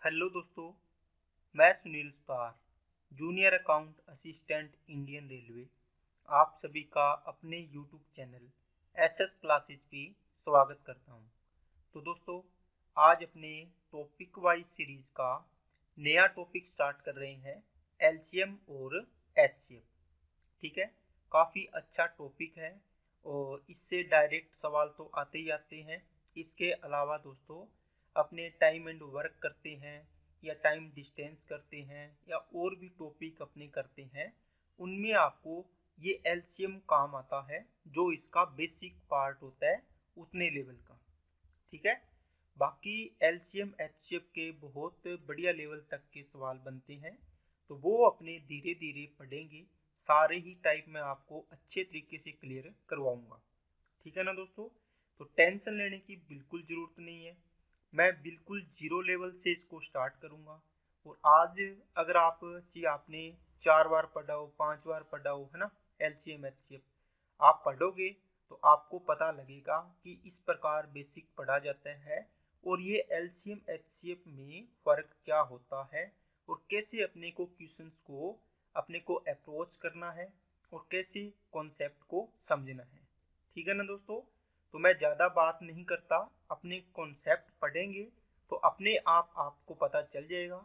Hello दोस्तों, मैं Sunil Sutar, junior account assistant Indian railway, आप सभी का अपने यूट्यूब चैनल एसएस क्लासेस पे स्वागत करता हूं। तो दोस्तों, आज अपने टॉपिक वाइज सीरीज का नया टॉपिक स्टार्ट कर रहे हैं, एलसीएम और एचसीएफ। ठीक है, काफ़ी अच्छा टॉपिक है और इससे डायरेक्ट सवाल तो आते ही आते हैं। इसके अलावा दोस्तों, अपने टाइम एंड वर्क करते हैं या टाइम डिस्टेंस करते हैं या और भी टॉपिक अपने करते हैं, उनमें आपको ये एलसीएम काम आता है, जो इसका बेसिक पार्ट होता है उतने लेवल का। ठीक है, बाकी एलसीएम एचसीएफ के बहुत बढ़िया लेवल तक के सवाल बनते हैं, तो वो अपने धीरे धीरे पढ़ेंगे। सारे ही टाइप में आपको अच्छे तरीके से क्लियर करवाऊंगा। ठीक है ना दोस्तों, तो टेंशन लेने की बिल्कुल ज़रूरत नहीं है। मैं बिल्कुल जीरो लेवल से इसको स्टार्ट करूंगा। और आज अगर आप चाहिए आपने 4 बार पढ़ा हो, 5 बार पढ़ा हो, है ना, एलसीएम एचसीएफ आप पढ़ोगे तो आपको पता लगेगा कि इस प्रकार बेसिक पढ़ा जाता है और ये एलसीएम एचसीएफ में फ़र्क क्या होता है और कैसे अपने को क्वेश्चंस को अपने को अप्रोच करना है और कैसे कॉन्सेप्ट को समझना है। ठीक है ना दोस्तों, तो मैं ज़्यादा बात नहीं करता, अपने कॉन्सेप्ट पढ़ेंगे तो अपने आप आपको पता चल जाएगा।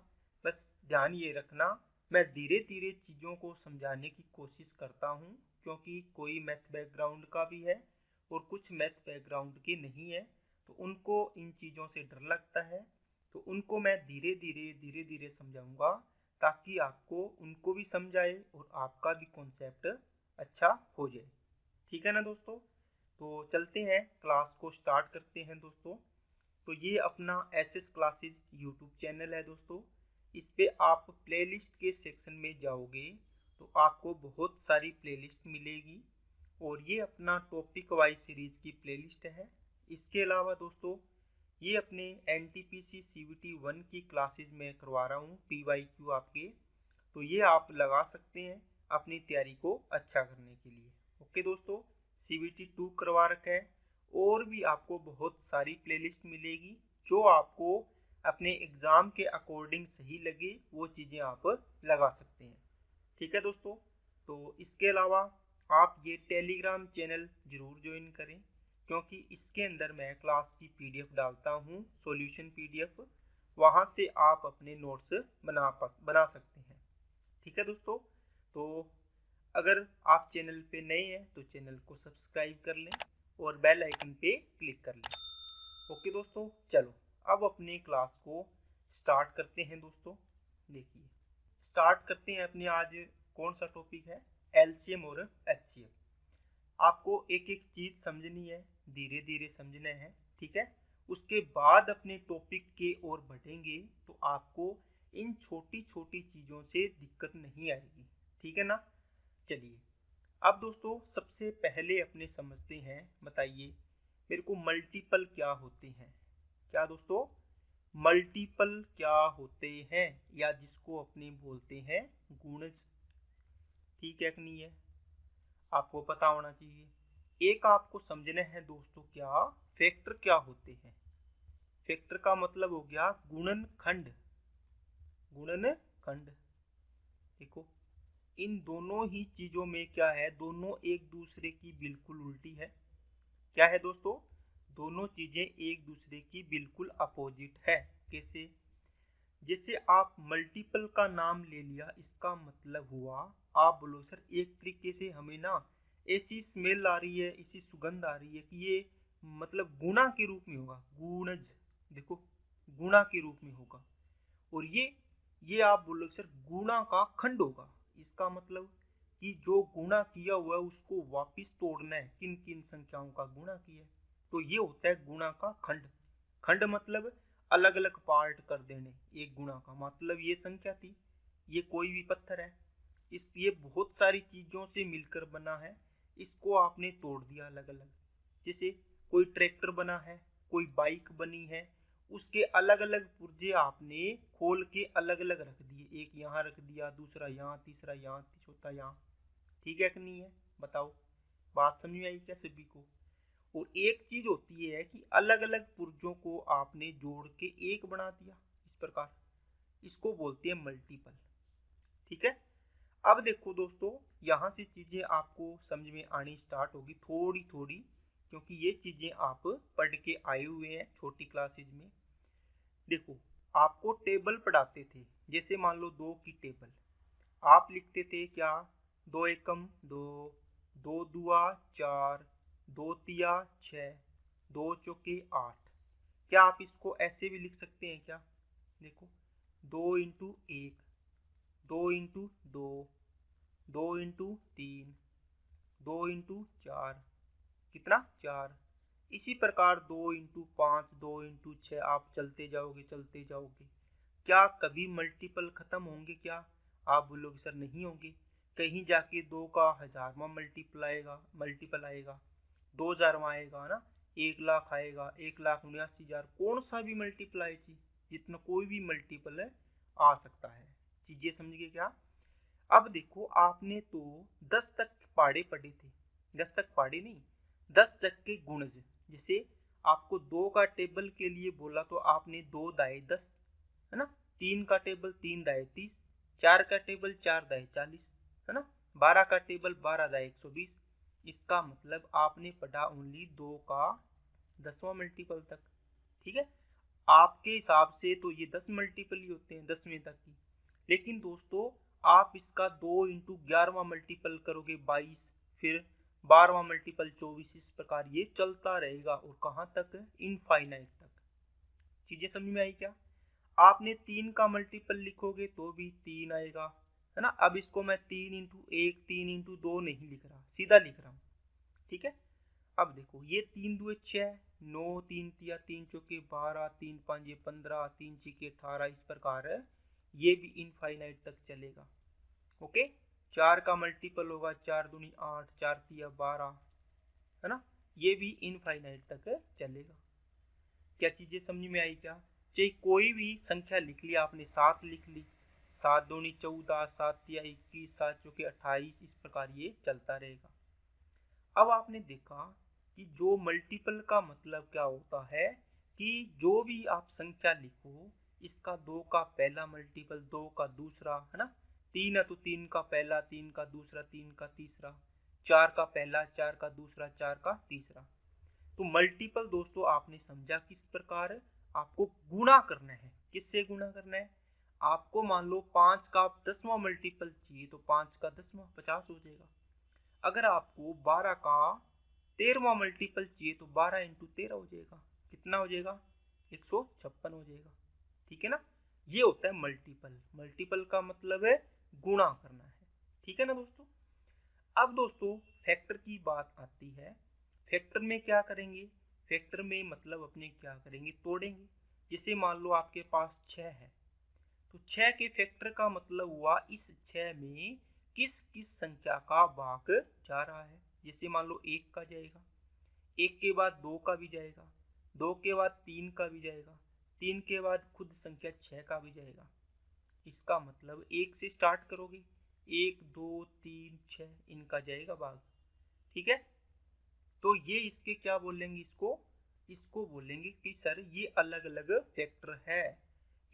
बस ध्यान ये रखना, मैं धीरे धीरे चीज़ों को समझाने की कोशिश करता हूँ, क्योंकि कोई मैथ बैकग्राउंड का भी है और कुछ मैथ बैकग्राउंड की नहीं है, तो उनको इन चीज़ों से डर लगता है। तो उनको मैं धीरे धीरे समझाऊंगा, ताकि आपको उनको भी समझाए और आपका भी कॉन्सेप्ट अच्छा हो जाए। ठीक है ना दोस्तों, तो चलते हैं, क्लास को स्टार्ट करते हैं दोस्तों। तो ये अपना एसएस क्लासेस यूट्यूब चैनल है दोस्तों। इस पे आप प्लेलिस्ट के सेक्शन में जाओगे तो आपको बहुत सारी प्लेलिस्ट मिलेगी और ये अपना टॉपिक वाइज सीरीज की प्लेलिस्ट है। इसके अलावा दोस्तों, ये अपने एनटीपीसी सीवीटी 1 की क्लासेस में करवा रहा हूँ, पीवाईक्यू आपके, तो ये आप लगा सकते हैं अपनी तैयारी को अच्छा करने के लिए। ओके दोस्तों, सीवीटी 2 करवा रखा है और भी आपको बहुत सारी प्लेलिस्ट मिलेगी, जो आपको अपने एग्ज़ाम के अकॉर्डिंग सही लगे वो चीज़ें आप लगा सकते हैं। ठीक है दोस्तों, तो इसके अलावा आप ये टेलीग्राम चैनल ज़रूर ज्वाइन करें, क्योंकि इसके अंदर मैं क्लास की पीडीएफ डालता हूँ, सॉल्यूशन पीडीएफ, वहाँ से आप अपने नोट्स बना सकते हैं। ठीक है दोस्तों, तो अगर आप चैनल पे नए हैं तो चैनल को सब्सक्राइब कर लें और बेल आइकन पे क्लिक कर लें। ओके दोस्तों, चलो अब अपनी क्लास को स्टार्ट करते हैं दोस्तों। देखिए, स्टार्ट करते हैं अपने आज कौन सा टॉपिक है, एलसीएम और एचसीएफ। आपको एक एक चीज़ समझनी है, धीरे धीरे समझना है। ठीक है, उसके बाद अपने टॉपिक के ओर बढ़ेंगे तो आपको इन छोटी छोटी चीज़ों से दिक्कत नहीं आएगी। ठीक है ना, चलिए अब दोस्तों सबसे पहले अपने समझते हैं। बताइए मेरे को, मल्टीपल क्या होते हैं? क्या दोस्तों, मल्टीपल क्या होते हैं, या जिसको अपने बोलते हैं गुणज। ठीक है कि नहीं है, आपको पता होना चाहिए। एक आपको समझना है दोस्तों, क्या फैक्टर क्या होते हैं। फैक्टर का मतलब हो गया गुणनखंड। गुणनखंड, देखो इन दोनों ही चीजों में क्या है, दोनों एक दूसरे की बिल्कुल उल्टी है। क्या है दोस्तों, दोनों चीजें एक दूसरे की बिल्कुल अपोजिट है। कैसे? जैसे आप मल्टीपल का नाम ले लिया, इसका मतलब हुआ, आप बोलो सर एक तरीके से हमें ना ऐसी स्मेल आ रही है, ऐसी सुगंध आ रही है कि ये मतलब गुणा के रूप में होगा, गुणज। देखो, गुणा के रूप में होगा। और ये आप बोलो सर गुणा का खंड होगा। इसका मतलब कि जो गुणा किया हुआ है उसको वापिस तोड़ना है, किन किन संख्याओं का गुणा किया है, तो ये होता है गुणा का खंड। खंड मतलब अलग अलग पार्ट कर देने। एक गुणा का मतलब ये संख्या थी, ये कोई भी पत्थर है, ये बहुत सारी चीजों से मिलकर बना है, इसको आपने तोड़ दिया अलग अलग। जैसे कोई ट्रैक्टर बना है, कोई बाइक बनी है, उसके अलग अलग पुर्जे आपने खोल के अलग अलग रख दिए, एक यहाँ रख दिया, दूसरा यहाँ, तीसरा यहाँ, चौथा यहाँ। ठीक है कि नहीं है, बताओ, बात समझ में आई क्या सभी को? और एक चीज होती है कि अलग अलग पुर्जों को आपने जोड़ के एक बना दिया, इस प्रकार। इसको बोलते हैं मल्टीपल। ठीक है, अब देखो दोस्तों, यहाँ से चीज़ें आपको समझ में आनी स्टार्ट होगी थोड़ी थोड़ी, क्योंकि ये चीज़ें आप पढ़ के आए हुए हैं छोटी क्लासेज में। देखो, आपको टेबल पढ़ाते थे, जैसे मान लो दो की टेबल, आप लिखते थे क्या, दो एकम दो, दो दुआ चार, दो तिया छः, दो चौके आठ। क्या आप इसको ऐसे भी लिख सकते हैं क्या? देखो, दो इंटू एक, दो इंटू दो, दो इंटू तीन, दो इंटू चार, कितना, चार। इसी प्रकार दो इंटू पाँच, दो इंटू छः, आप चलते जाओगे चलते जाओगे। क्या कभी मल्टीपल खत्म होंगे क्या? आप बोलोगे सर नहीं होंगे। कहीं जाके दो का हजारवा मल्टीपल आएगा, 2000वां आएगा ना, 1 लाख आएगा, 1,79,000, कौन सा भी मल्टीपल आए जी, जितना कोई भी मल्टीपल है आ सकता है। चीजें समझ गए क्या? अब देखो, आपने तो 10 तक पहाड़े पढ़े थे, 10 तक पहाड़े नहीं, 10 तक के गुणज। जैसे आपको दो का टेबल के लिए बोला तो आपने दो दाए 10, है ना, तीन का टेबल तीन दाए 30, चार का टेबल चार दाए 40, है ना, 12 का टेबल 12 दाए 120। इसका मतलब आपने पढ़ा ओनली दो का 10वां मल्टीपल तक। ठीक है, आपके हिसाब से तो ये 10 मल्टीपल ही होते हैं 10वें तक की, लेकिन दोस्तों आप इसका 2 × 11वां मल्टीपल करोगे 22, फिर 12वां मल्टीपल 24, इस प्रकार ये चलता रहेगा, और कहाँ तक, इनफाइनाइट तक। चीजें समझ में आई क्या? आपने 3 का मल्टीपल लिखोगे तो भी 3 आएगा, है ना। अब इसको मैं 3 × 1, 3 × 2 नहीं लिख रहा, सीधा लिख रहा हूँ। ठीक है, अब देखो, ये 3 दूए 6, 9, 3 तिया 3 चौके 12, 3 पंजे 15, 3 छीके 18, इस प्रकार है, ये भी इनफाइनाइट तक चलेगा। ओके, 4 का मल्टीपल होगा 4 दूनी 8, 4 तिया 12, है ना, ये भी इनफाइनाइट तक चलेगा। क्या चीजें समझ में आई क्या? चाहे कोई भी संख्या लिख ली आपने, 7 लिख ली, 7 दूनी 14, 7 तिया 21, 7 चौके 28, इस प्रकार ये चलता रहेगा। अब आपने देखा कि जो मल्टीपल का मतलब क्या होता है, कि जो भी आप संख्या लिखो, इसका दो का पहला मल्टीपल, दो का दूसरा, है ना, तीन है तो तीन का पहला, तीन का दूसरा, तीन का तीसरा, चार का पहला, चार का दूसरा, चार का तीसरा। तो मल्टीपल दोस्तों आपने समझा किस प्रकार आपको गुणा करना है। किससे गुणा करना है? आपको मान लो 5 का 10वां मल्टीपल चाहिए, तो 5 का 10वां 50 हो जाएगा। अगर आपको 12 का 13वां मल्टीपल चाहिए तो 12 × 13 हो जाएगा, कितना हो जाएगा, 156 हो जाएगा। ठीक है ना, ये होता है मल्टीपल। मल्टीपल का मतलब है गुणा करना है। ठीक है ना दोस्तों। अब दोस्तों फैक्टर की बात आती है। फैक्टर में क्या करेंगे? फैक्टर में मतलब अपने क्या करेंगे, तोड़ेंगे। जैसे मान लो आपके पास 6 है, तो 6 के फैक्टर का मतलब हुआ इस 6 में किस किस संख्या का भाग जा रहा है। जैसे मान लो 1 का जाएगा, 1 के बाद 2 का भी जाएगा, 2 के बाद 3 का भी जाएगा, 3 के बाद खुद संख्या 6 का भी जाएगा। इसका मतलब 1 से स्टार्ट करोगे, 1 2 3 6, इनका जाएगा भाग। ठीक है, तो ये इसके क्या बोलेंगे, इसको इसको बोलेंगे कि सर ये अलग अलग फैक्टर है।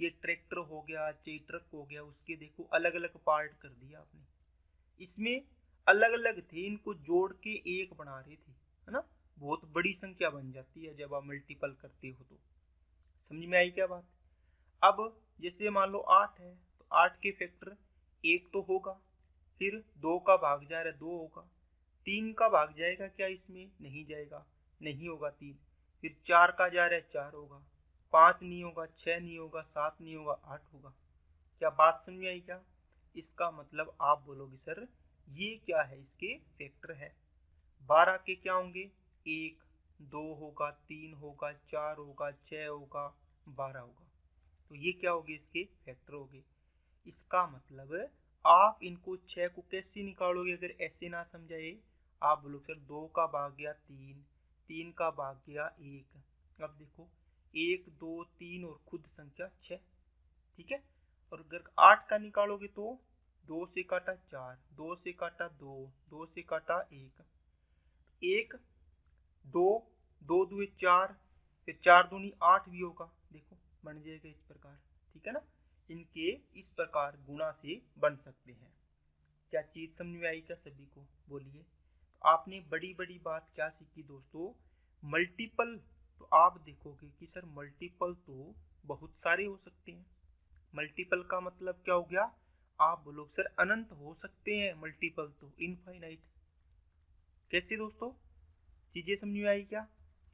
ये ट्रैक्टर हो गया, चाहे ट्रक हो गया, उसके देखो अलग अलग पार्ट कर दिया आपने, इसमें अलग अलग थे, इनको जोड़ के एक बना रहे थे, है ना। बहुत बड़ी संख्या बन जाती है जब आप मल्टीपल करते हो तो। समझ में आई क्या बात? अब जैसे मान लो 8 है, तो 8 के फैक्टर 1 तो होगा, फिर 2 का भाग जा रहा है 2 होगा, 3 का भाग जाएगा क्या इसमें, नहीं जाएगा, नहीं होगा 3, फिर 4 का जा रहा है 4 होगा, 5 नहीं होगा, 6 नहीं होगा, 7 नहीं होगा, 8 होगा। क्या बात समझ में आई क्या? इसका मतलब आप बोलोगे सर ये क्या है, इसके फैक्टर है। 12 के क्या होंगे, 1 2 होगा, 3 होगा, 4 होगा, 6 होगा, 12 होगा। तो ये क्या होगे, इसके फैक्टर होगे। इसका मतलब आप इनको 6 को कैसे निकालोगे, अगर ऐसे ना समझाए, आप बोलोगे सर 2 का भाग गया 3, 3 का भाग गया 1। अब देखो 1 2 3 और खुद संख्या 6। ठीक है, और अगर 8 का निकालोगे तो 2 से काटा 4, 2 से काटा 2, 2 से काटा 1, 1 2, 2 दुए 4, फिर 4 दूनी 8 भी होगा, देखो बन जाएगा इस प्रकार। ठीक है ना, इनके इस प्रकार गुणा से बन सकते हैं। क्या चीज समझ में आई क्या सभी को? बोलिए। तो आपने बड़ी बड़ी बात क्या सीखी दोस्तों? मल्टीपल। तो आप देखोगे कि सर मल्टीपल तो बहुत सारे हो सकते हैं। मल्टीपल का मतलब क्या हो गया? आप बोलो सर अनंत हो सकते हैं मल्टीपल, तो इनफाइनाइट। कैसे दोस्तों? चीजें समझ में आई क्या?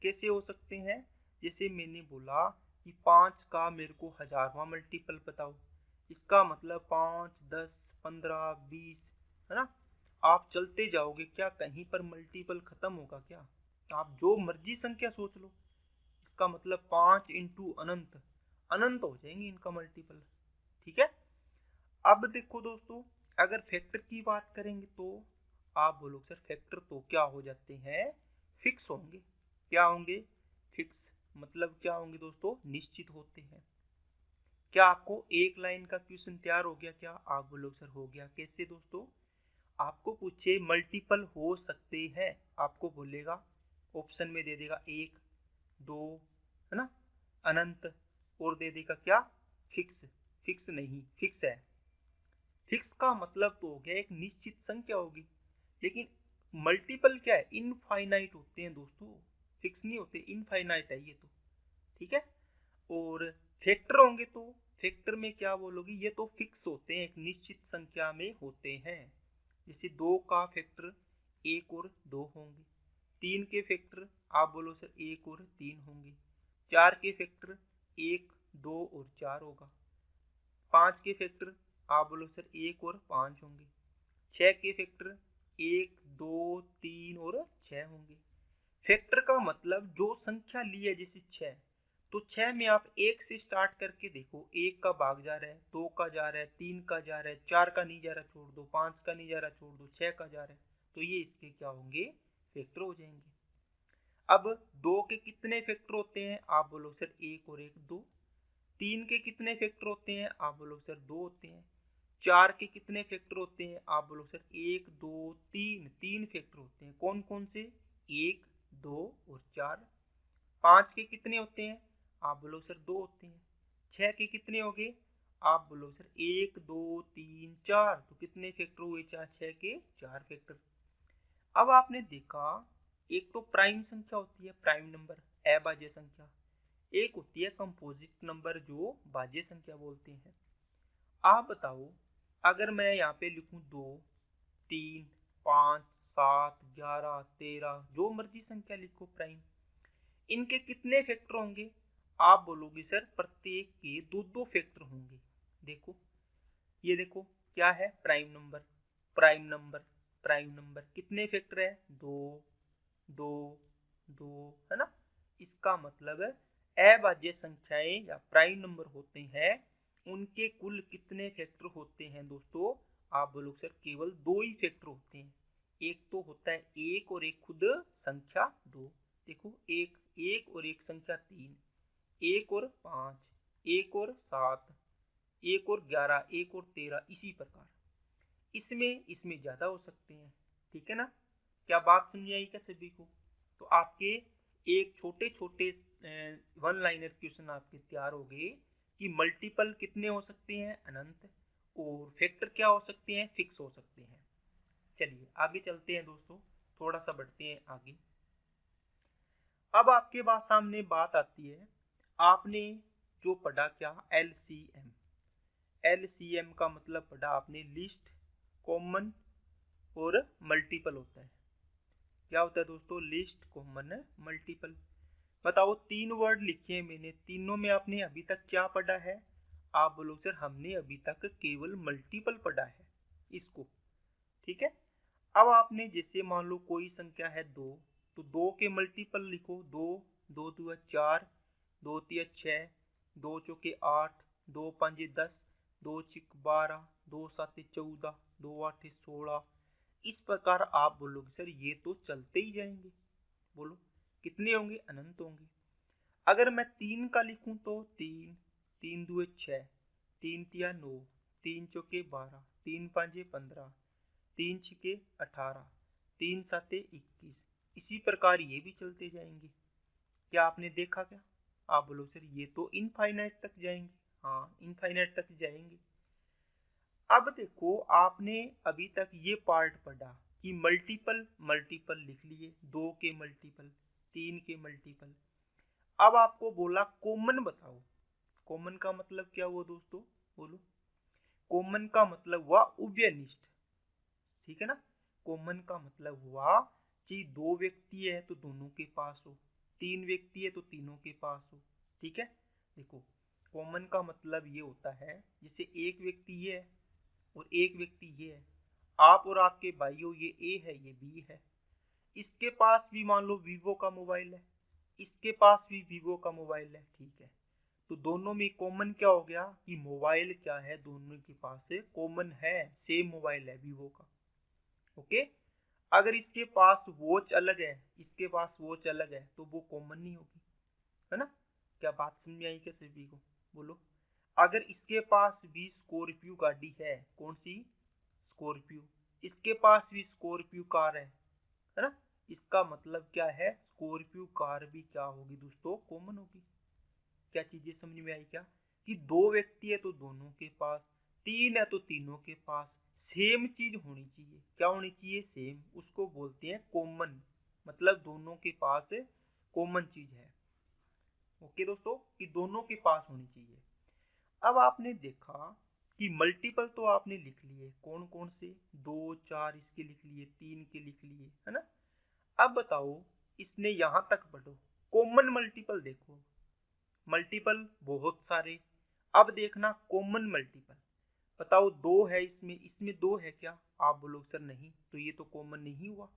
कैसे हो सकते हैं? जैसे मैंने बोला कि 5 का मेरे को 1000वां मल्टीपल बताओ, इसका मतलब 5, 10, 15, 20, है ना? आप चलते जाओगे, क्या कहीं पर मल्टीपल खत्म होगा क्या? आप जो मर्जी संख्या सोच लो, इसका मतलब 5 इंटू अनंत, अनंत हो जाएंगे इनका मल्टीपल। ठीक है। अब देखो दोस्तों, अगर फैक्टर की बात करेंगे तो आप बोलो सर फैक्टर तो क्या हो जाते हैं? फिक्स होंगे। क्या होंगे? फिक्स। मतलब क्या होंगे दोस्तों? निश्चित होते हैं। क्या आपको एक लाइन का क्वेश्चन तैयार हो गया क्या? आप बोलो सर हो गया। कैसे दोस्तों? आपको पूछे मल्टीपल हो सकते हैं, आपको बोलेगा ऑप्शन में दे देगा 1, 2, है ना, अनंत, और दे देगा क्या? फिक्स। फिक्स नहीं, फिक्स है। फिक्स का मतलब तो हो गया एक निश्चित संख्या होगी, लेकिन मल्टीपल क्या है? इनफाइनाइट होते हैं दोस्तों, फिक्स नहीं होते, इनफाइनाइट है ये तो। ठीक है। और फैक्टर होंगे तो फैक्टर में क्या बोलोगे? ये तो फिक्स होते हैं, एक निश्चित संख्या में होते हैं। जैसे 2 का फैक्टर 1 और 2 होंगे, 3 के फैक्टर आप बोलो सर 1 और 3 होंगे, 4 के फैक्टर 1, 2 और 4 होगा, 5 के फैक्टर आप बोलो सर 1 और 5 होंगे, 6 के फैक्टर 1, 2, 3 और 6 होंगे। फैक्टर का मतलब जो संख्या ली है, जैसे 6, तो 6 में आप 1 से स्टार्ट करके देखो, 1 का भाग जा रहा है, 2 का जा रहा है, 3 का जा रहा है, 4 का नहीं जा रहा छोड़ दो, 5 का नहीं जा रहा छोड़ दो, 6 का जा रहा है, तो ये इसके क्या होंगे? फैक्टर हो जाएंगे। अब 2 के कितने फैक्टर होते हैं? आप बोलो सर 1 और 1 2। 3 के कितने फैक्टर होते हैं? आप बोलो सर 2 होते हैं। 4 के कितने फैक्टर होते हैं? आप बोलो सर 1, 2, 3, 3 फैक्टर होते हैं। कौन कौन से? 1, 2 और 4। 5 के कितने होते हैं? आप बोलो सर 2 होते हैं। 6 के कितने हो गए? आप बोलो सर 1, 2, 3, 4। तो कितने फैक्टर हुए? 4, 6 के 4 फैक्टर। अब आपने देखा, एक तो प्राइम संख्या होती है, प्राइम नंबर, अभाज्य संख्या। एक होती है कंपोजिट नंबर, जो भाज्य संख्या बोलते हैं। आप बताओ, अगर मैं यहाँ पे लिखूं 2, 3, 5, 7, 11, 13, जो मर्जी संख्या लिखो प्राइम, इनके कितने फैक्टर होंगे? आप बोलोगे सर प्रत्येक के 2-2 फैक्टर होंगे। देखो, ये देखो क्या है? Prime number, prime number, prime number, कितने फैक्टर है? 2, 2, 2, है ना? इसका मतलब अभाज्य संख्याएं या प्राइम नंबर होते हैं, उनके कुल कितने फैक्टर होते हैं दोस्तों? आप बोलो सर केवल 2 ही फैक्टर होते हैं। एक तो होता है 1 और एक खुद संख्या 2। देखो, एक, एक और एक संख्या 3, 1 और 5, 1 और 7, 1 और 11, 1 और 13, इसी प्रकार इसमें इसमें ज्यादा हो सकते हैं। ठीक है ना? क्या बात समझ आई क्या सभी को? तो आपके एक छोटे छोटे वन लाइनर क्वेश्चन आपके तैयार हो गए कि मल्टीपल कितने हो सकते हैं? अनंत। और फैक्टर क्या हो सकते हैं? फिक्स हो सकते हैं। चलिए आगे चलते हैं दोस्तों, थोड़ा सा बढ़ते हैं आगे। अब आपके पास सामने बात आती है, आपने जो पढ़ा क्या? LCM। LCM का मतलब पढ़ा आपने लिस्ट, कॉमन और मल्टीपल होता है। क्या होता है दोस्तों? List, common, multiple. बताओ, 3 वर्ड लिखे हैं मैंने, तीनों में आपने अभी तक क्या पढ़ा है? आप बोलो सर हमने अभी तक केवल मल्टीपल पढ़ा है इसको। ठीक है। अब आपने जैसे मान लो कोई संख्या है 2, तो 2 के मल्टीपल लिखो। 2, 2 दूना 4, 2 तिया 6, 2 चौके 8, 2 पंजे 10, 2 छिक 12, 2 साते 14, 2 आठे 16। इस प्रकार आप बोलोगे सर ये तो चलते ही जाएंगे। बोलो कितने होंगे? अनंत होंगे। अगर मैं 3 का लिखूं तो 3, 3 दुए 6, 3 तिया 9, 3 चौके 12, 3 पांजे 15, 3 छिके 18, 3 साते 21। इसी प्रकार ये भी चलते जाएंगे। क्या आपने देखा क्या? आप बोलो सर ये तो इनफाइनाइट तक जाएंगे। हाँ, इनफाइनाइट तक जाएंगे। अब देखो, आपने अभी तक ये पार्ट पढ़ा कि मल्टीपल मल्टीपल लिख लिए, 2 के मल्टीपल, 3 के मल्टीपल। अब आपको बोला कॉमन बताओ। कॉमन का मतलब क्या हुआ दोस्तों, बोलो। कॉमन का मतलब हुआ उभयनिष्ठ, ठीक है ना। कॉमन का मतलब हुआ कि 2 व्यक्ति है तो दोनों के पास हो, 3 व्यक्ति है तो तीनों के पास हो, ठीक है। देखो, कॉमन का मतलब ये होता है जैसे एक व्यक्ति ये है और एक व्यक्ति ये है, आप और आपके भाई हो, ये ए है ये बी है, इसके पास भी मान लो वीवो का मोबाइल है, इसके पास भी वीवो का मोबाइल है, ठीक है। तो दोनों में कॉमन क्या हो गया कि मोबाइल क्या है, दोनों के पास कॉमन है, सेम मोबाइल है वीवो का, ओके। अगर इसके पास वॉच अलग है, इसके पास वॉच अलग है, तो वो कॉमन नहीं होगी, है ना। क्या बात समझ में आई क्या सभी को, बोलो। अगर इसके पास भी स्कॉर्पियो गाड़ी है, कौन सी, स्कॉर्पियो, इसके पास भी स्कॉर्पियो कार है ना, इसका मतलब क्या है, स्कॉर्पियो कार भी क्या होगी दोस्तों, कॉमन होगी। क्या चीजें समझ में आई क्या, कि 2 व्यक्ति है तो दोनों के पास, 3 है तो तीनों के पास सेम चीज होनी चाहिए। क्या होनी चाहिए, सेम, उसको बोलते हैं कॉमन, मतलब दोनों के पास कॉमन चीज है, ओके दोस्तों, कि दोनों के पास होनी चाहिए। अब आपने देखा कि मल्टीपल तो आपने लिख लिए, कौन कौन से, 2 4 इसके लिख लिए, 3 के लिख लिए, है ना। अब बताओ, इसने यहां तक पढ़ो, कॉमन मल्टीपल देखो, मल्टीपल बहुत सारे। अब देखना कॉमन मल्टीपल, बताओ 2 है इसमें, इसमें 2 है क्या, आप बोलोगे सर नहीं, तो ये तो कॉमन नहीं हुआ।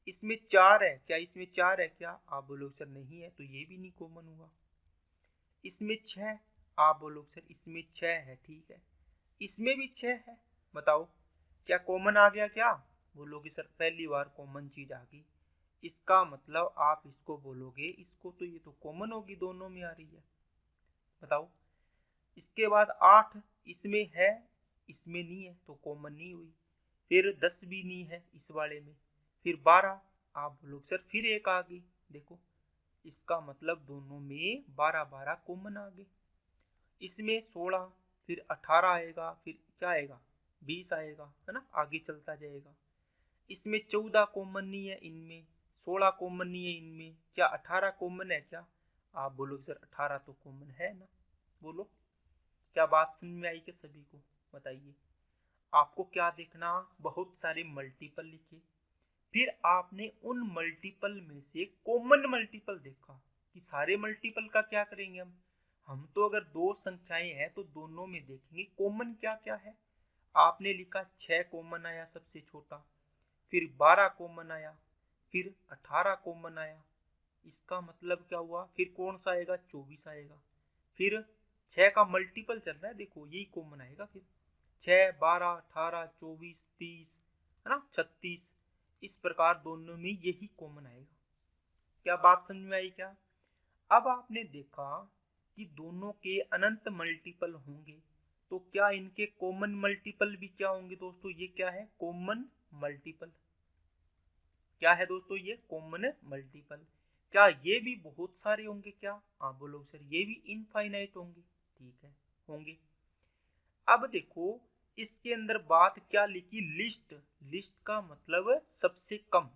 इसमें 4 है क्या, इसमें 4 है क्या, आप बोलोगे सर नहीं है, तो ये भी नहीं कॉमन हुआ। इसमें 6, आप बोलोगे सर इसमें 6 है, ठीक है। इसमें भी 6 है, बताओ क्या कॉमन आ गया क्या, बोलोगे सर पहली बार कॉमन चीज आ गई, इसका मतलब आप इसको बोलोगे, इसको तो ये तो कॉमन होगी, दोनों में आ रही है, बताओ। इसके बाद 8 इसमें है, इसमें नहीं है, तो कॉमन नहीं हुई। फिर 10 भी नहीं है इस वाले में। फिर 12, आप बोलोगे सर फिर एक आ गई, देखो इसका मतलब दोनों में 12 12 कॉमन आ गए। इसमें 16, फिर 18 आएगा, फिर क्या आएगा, 20 आएगा, है ना, आगे चलता जाएगा। इसमें 14 कॉमन नहीं है, इनमें 16 कॉमन नहीं है, इनमें क्या 18 कॉमन है क्या, आप बोलोगे सर 18 तो कॉमन है ना, बोलो। क्या बात समझ में आई कि सभी को, बताइए। आपको क्या देखना, बहुत सारे मल्टीपल लिखे, फिर आपने उन मल्टीपल में से कॉमन मल्टीपल देखा कि सारे मल्टीपल का क्या करेंगे हम तो अगर 2 संख्याएं हैं तो दोनों में देखेंगे कॉमन क्या क्या है। आपने लिखा 6 कॉमन आया सबसे छोटा, फिर 12 कॉमन आया, फिर 18 कॉमन आया, इसका मतलब क्या हुआ, फिर कौन सा आएगा, 24 आएगा। फिर 6 का मल्टीपल चल रहा है, देखो यही कॉमन आएगा, फिर 6 12 18 24 30, है ना, 36, इस प्रकार दोनों में यही कॉमन आएगा। क्या बात समझ में आई क्या। अब आपने देखा कि दोनों के अनंत मल्टीपल होंगे, तो क्या इनके कॉमन मल्टीपल भी क्या होंगे दोस्तों, ये क्या है, कॉमन मल्टीपल। क्या है दोस्तों, ये कॉमन मल्टीपल। क्या ये भी बहुत सारे होंगे क्या, आप बोलो सर ये भी इनफाइनाइट होंगे, ठीक है, होंगे। अब देखो, इसके अंदर बात क्या लिखी, लिस्ट, लिस्ट का मतलब सबसे कम,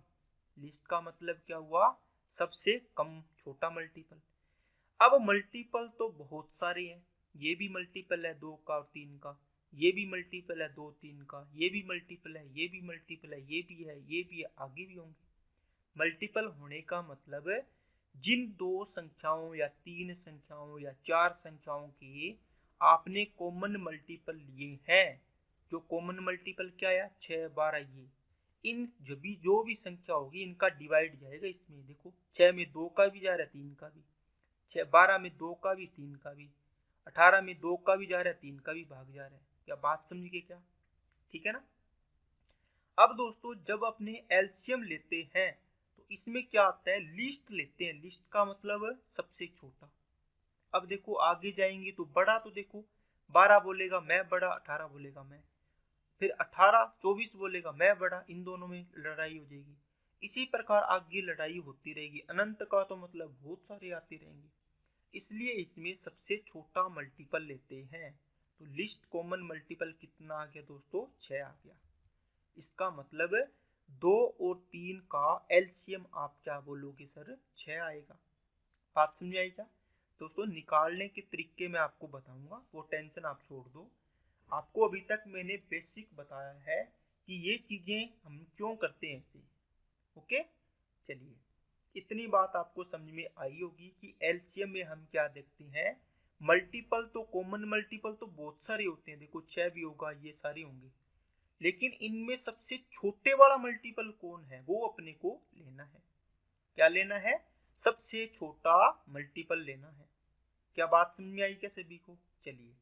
लिस्ट का मतलब क्या हुआ, सबसे कम छोटा मल्टीपल। अब मल्टीपल तो बहुत सारे हैं, ये भी मल्टीपल है 2 का और 3 का, ये भी मल्टीपल है 2 3 का, ये भी मल्टीपल है, ये भी मल्टीपल है, ये भी है, ये भी है, आगे भी होंगे। मल्टीपल होने का मतलब जिन 2 संख्याओं या 3 संख्याओं या 4 संख्याओं के आपने कॉमन मल्टीपल लिए हैं, जो कॉमन मल्टीपल क्या है, 6 12, ये इन जो भी संख्या होगी इनका डिवाइड जाएगा इसमें, देखो 6 में 2 का भी जा रहा है, 3 का भी, 12 में 2 का भी, 3 का भी, 18 में 2 का भी जा रहा है, 3 का भी भाग जा रहा है। क्या बात समझ गए क्या, ठीक है ना। अब दोस्तों जब अपने एलसीएम लेते हैं तो इसमें क्या आता है, लिस्ट लेते हैं, लिस्ट का मतलब सबसे छोटा। अब देखो आगे जाएंगे तो बड़ा, तो देखो 12 बोलेगा मैं बड़ा, 18 बोलेगा मैं, फिर 18 24 बोलेगा मैं बड़ा, इन दोनों में लड़ाई हो जाएगी। इसी प्रकार आगे लड़ाई होती रहेगी, अनंत का तो मतलब बहुत सारे आते रहेंगे। इसलिए इसमें सबसे छोटा मल्टीपल लेते हैं। तो लिस्ट कॉमन मल्टीपल कितना आ गया दोस्तों? 6 आ गया। इसका मतलब 2 और 3 का एलसीएम आप क्या बोलोगे सर? 6 आएगा। बात समझ आई क्या दोस्तों? निकालने के तरीके मैं आपको बताऊंगा, वो टेंशन आप छोड़ दो। आपको अभी तक मैंने बेसिक बताया है कि ये चीजें हम क्यों करते हैं ऐसे। ओके, चलिए, इतनी बात आपको समझ में आई होगी कि एलसीएम में हम क्या देखते हैं। मल्टीपल तो कॉमन मल्टीपल तो बहुत सारे होते हैं, देखो 6 भी होगा, ये सारे होंगे, लेकिन इनमें सबसे छोटे वाला मल्टीपल कौन है वो अपने को लेना है। क्या लेना है? सबसे छोटा मल्टीपल लेना है। क्या बात समझ में आई क्या सभी को? चलिए,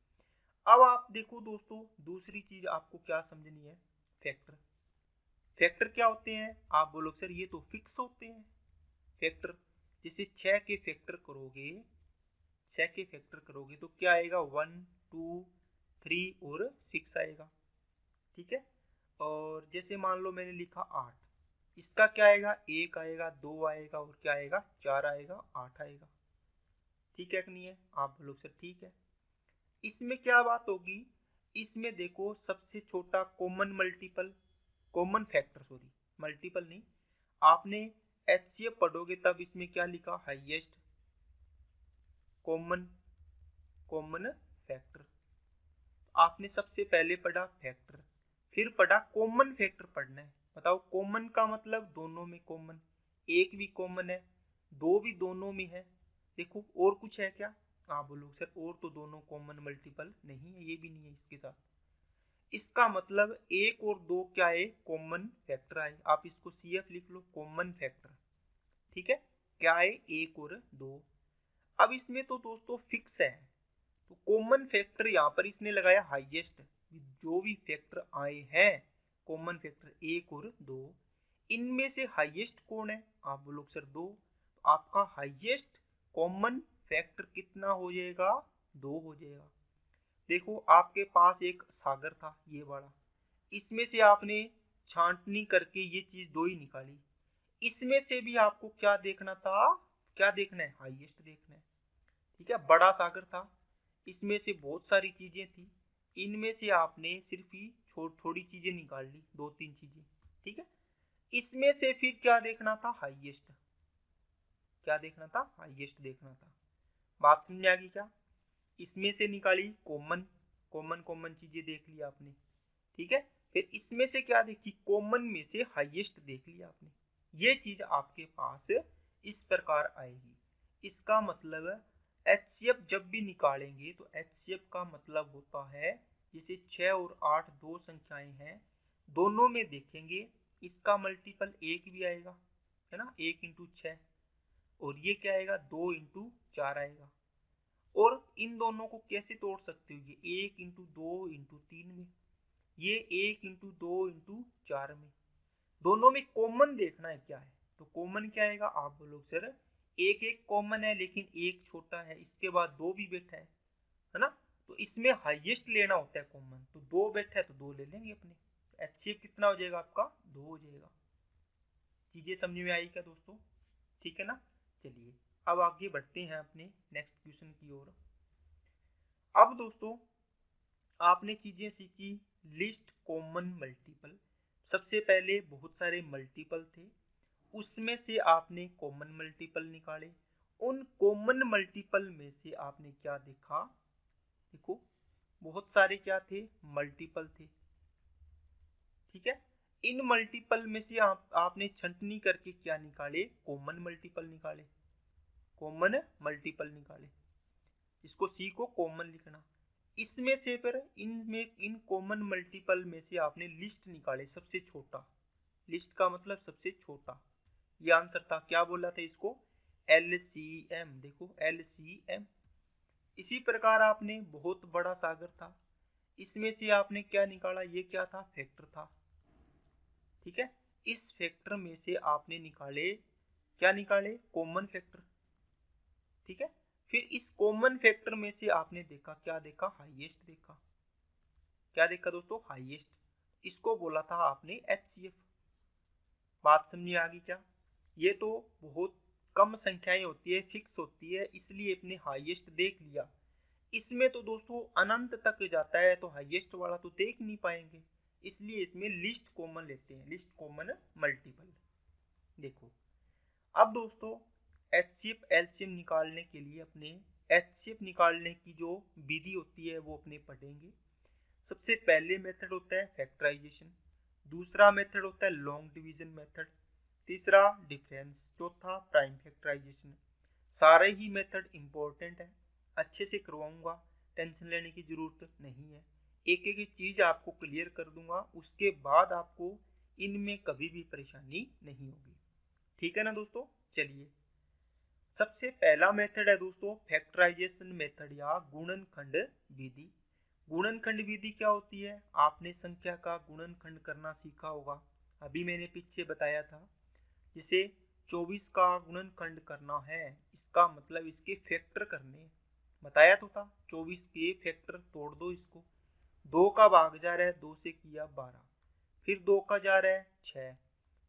अब आप देखो दोस्तों, दूसरी चीज आपको क्या समझनी है, फैक्टर। फैक्टर क्या होते हैं? आप बोलो सर ये तो फिक्स होते हैं फैक्टर। जैसे 6 के फैक्टर करोगे, 6 के फैक्टर करोगे तो क्या आएगा? 1 2 3 और 6 आएगा। ठीक है, और जैसे मान लो मैंने लिखा 8, इसका क्या आएगा? 1 आएगा, 2 आएगा और क्या आएगा? 4 आएगा, 8 आएगा। ठीक है कि नहीं है? आप बोलो सर ठीक है। इसमें क्या बात होगी? इसमें देखो सबसे छोटा common multiple, common factor, sorry multiple नहीं, आपने एचसीएफ पढ़ोगे तब इसमें क्या लिखा? Highest common common factor. आपने सबसे पहले पढ़ा फैक्टर, फिर पढ़ा कॉमन फैक्टर पढ़ना है। बताओ, कॉमन का मतलब दोनों में कॉमन, एक भी कॉमन है, दो भी दोनों में है। देखो और कुछ है क्या? आप बोलो सर और तो दोनों कॉमन मल्टीपल नहीं है, ये भी नहीं है इसके साथ। इसका मतलब एक और दो क्या है? कॉमन फैक्टर आए। आप इसको सीएफ लिख लो, कॉमन फैक्टर। ठीक है, क्या है? एक और दो। अब इसमें तो दोस्तों फिक्स है, तो कॉमन फैक्टर यहाँ पर इसने लगाया हाईएस्ट। जो भी फैक्टर आए हैं कॉमन फैक्टर एक और दो, इनमें से हाईएस्ट कौन है? आप बोलो सर दो। तो आपका हाईएस्ट कॉमन फैक्टर कितना हो जाएगा? 2 हो जाएगा। देखो आपके पास एक सागर था ये वाला, इसमें से आपने छांटनी करके ये चीज 2 ही निकाली। इसमें से भी आपको क्या देखना था? क्या देखना है? हाईएस्ट देखना है। ठीक है, बड़ा सागर था, इसमें से बहुत सारी चीजें थी, इनमें से आपने सिर्फ ही थोड़ी चीजें निकाल ली, 2-3 चीजें। ठीक है, इसमें से फिर क्या देखना था? हाईएस्ट। क्या देखना था? हाईएस्ट देखना था। बात समझ आ गई क्या? इसमें से निकाली कॉमन, कॉमन कॉमन चीजें देख ली आपने। ठीक है, फिर इसमें से क्या देखी? कॉमन में से हाईएस्ट देख लिया आपने। ये चीज आपके पास इस प्रकार आएगी। इसका मतलब एचसीएफ जब भी निकालेंगे तो एचसीएफ का मतलब होता है, जैसे 6 और 8 दो संख्याएं हैं, दोनों में देखेंगे इसका मल्टीपल 1 भी आएगा, है ना, 1 इंटू 6, और ये क्या आएगा? 2 इंटू 4 आएगा। और इन दोनों को कैसे तोड़ सकते हो? ये 1 इंटू 2 इंटू 3 में, ये 1 इंटू 2 इंटू 4 में। दोनों में कॉमन देखना है क्या है, तो कॉमन क्या आएगा? आप बोलो सर एक एक कॉमन है लेकिन एक छोटा है, इसके बाद 2 भी बैठा है ना, तो इसमें हाईएस्ट लेना होता है कॉमन, तो 2 बैठा है तो 2 ले लेंगे अपने। एचसीएफ कितना हो जाएगा आपका? 2 हो जाएगा। चीजें समझ में आई क्या दोस्तों? ठीक है ना। चलिए अब आगे बढ़ते हैं अपने नेक्स्ट क्वेश्चन की ओर। अब दोस्तों आपने चीजें सीखी, लिस्ट कॉमन मल्टीपल। सबसे पहले बहुत सारे मल्टीपल थे, उसमें से आपने कॉमन मल्टीपल निकाले। उन कॉमन मल्टीपल में से आपने क्या देखा? देखो बहुत सारे क्या थे? मल्टीपल थे। ठीक है, इन मल्टीपल में से आपने छंटनी करके क्या निकाले? कॉमन मल्टीपल निकाले, कॉमन मल्टीपल निकाले। इसको सीखो कॉमन लिखना। इसमें से फिर इन कॉमन मल्टीपल में से आपने लिस्ट निकाले, सबसे छोटा। लिस्ट का मतलब सबसे छोटा, ये आंसर था। क्या बोला था इसको? LCM। देखो LCM। इसी प्रकार आपने बहुत बड़ा सागर था, इसमें से आपने क्या निकाला? ये क्या था? फैक्टर था। ठीक है, इस फैक्टर में से आपने निकाले, क्या निकाले? Common factor. ठीक है, फिर इस कॉमन फैक्टर में से आपने देखा, क्या देखा? हाईएस्ट देखा। क्या देखा दोस्तों? हाईएस्ट। इसको बोला था आपने HCF। बात समझ आ गई क्या? ये तो बहुत कम संख्याएं होती है, फिक्स होती है, इसलिए अपने हाईएस्ट देख लिया। इसमें तो दोस्तों अनंत तक जाता है, तो हाईएस्ट वाला तो देख नहीं पाएंगे, इसलिए इसमें लिस्ट कॉमन लेते हैं, लिस्ट कॉमन मल्टीपल। देखो अब दोस्तों एचसीएफ एलसीएम निकालने के लिए अपने एचसीएफ निकालने की जो विधि होती है वो अपने पढ़ेंगे। सबसे पहले मेथड होता है फैक्टराइजेशन, दूसरा मेथड होता है लॉन्ग डिवीजन मेथड, तीसरा डिफरेंस, चौथा प्राइम फैक्टराइजेशन। सारे ही मेथड इंपॉर्टेंट है, अच्छे से करवाऊंगा, टेंशन लेने की जरूरत नहीं है, एक एक चीज आपको क्लियर कर दूंगा, उसके बाद आपको इनमें कभी भी परेशानी नहीं होगी। ठीक है ना दोस्तों। चलिए सबसे पहला मेथड है दोस्तों फैक्टराइजेशन मेथड या गुणनखंड विधि। गुणनखंड विधि क्या होती है? आपने संख्या का गुणनखंड करना सीखा होगा, अभी मैंने पीछे बताया था। जिसे 24 का गुणनखंड करना है, इसका मतलब इसके फैक्टर करने, बताया तो था। 24 के फैक्टर तोड़ दो इसको, 2 का भाग जा रहा है 2 से किया 12, फिर 2 का जा रहा है 6,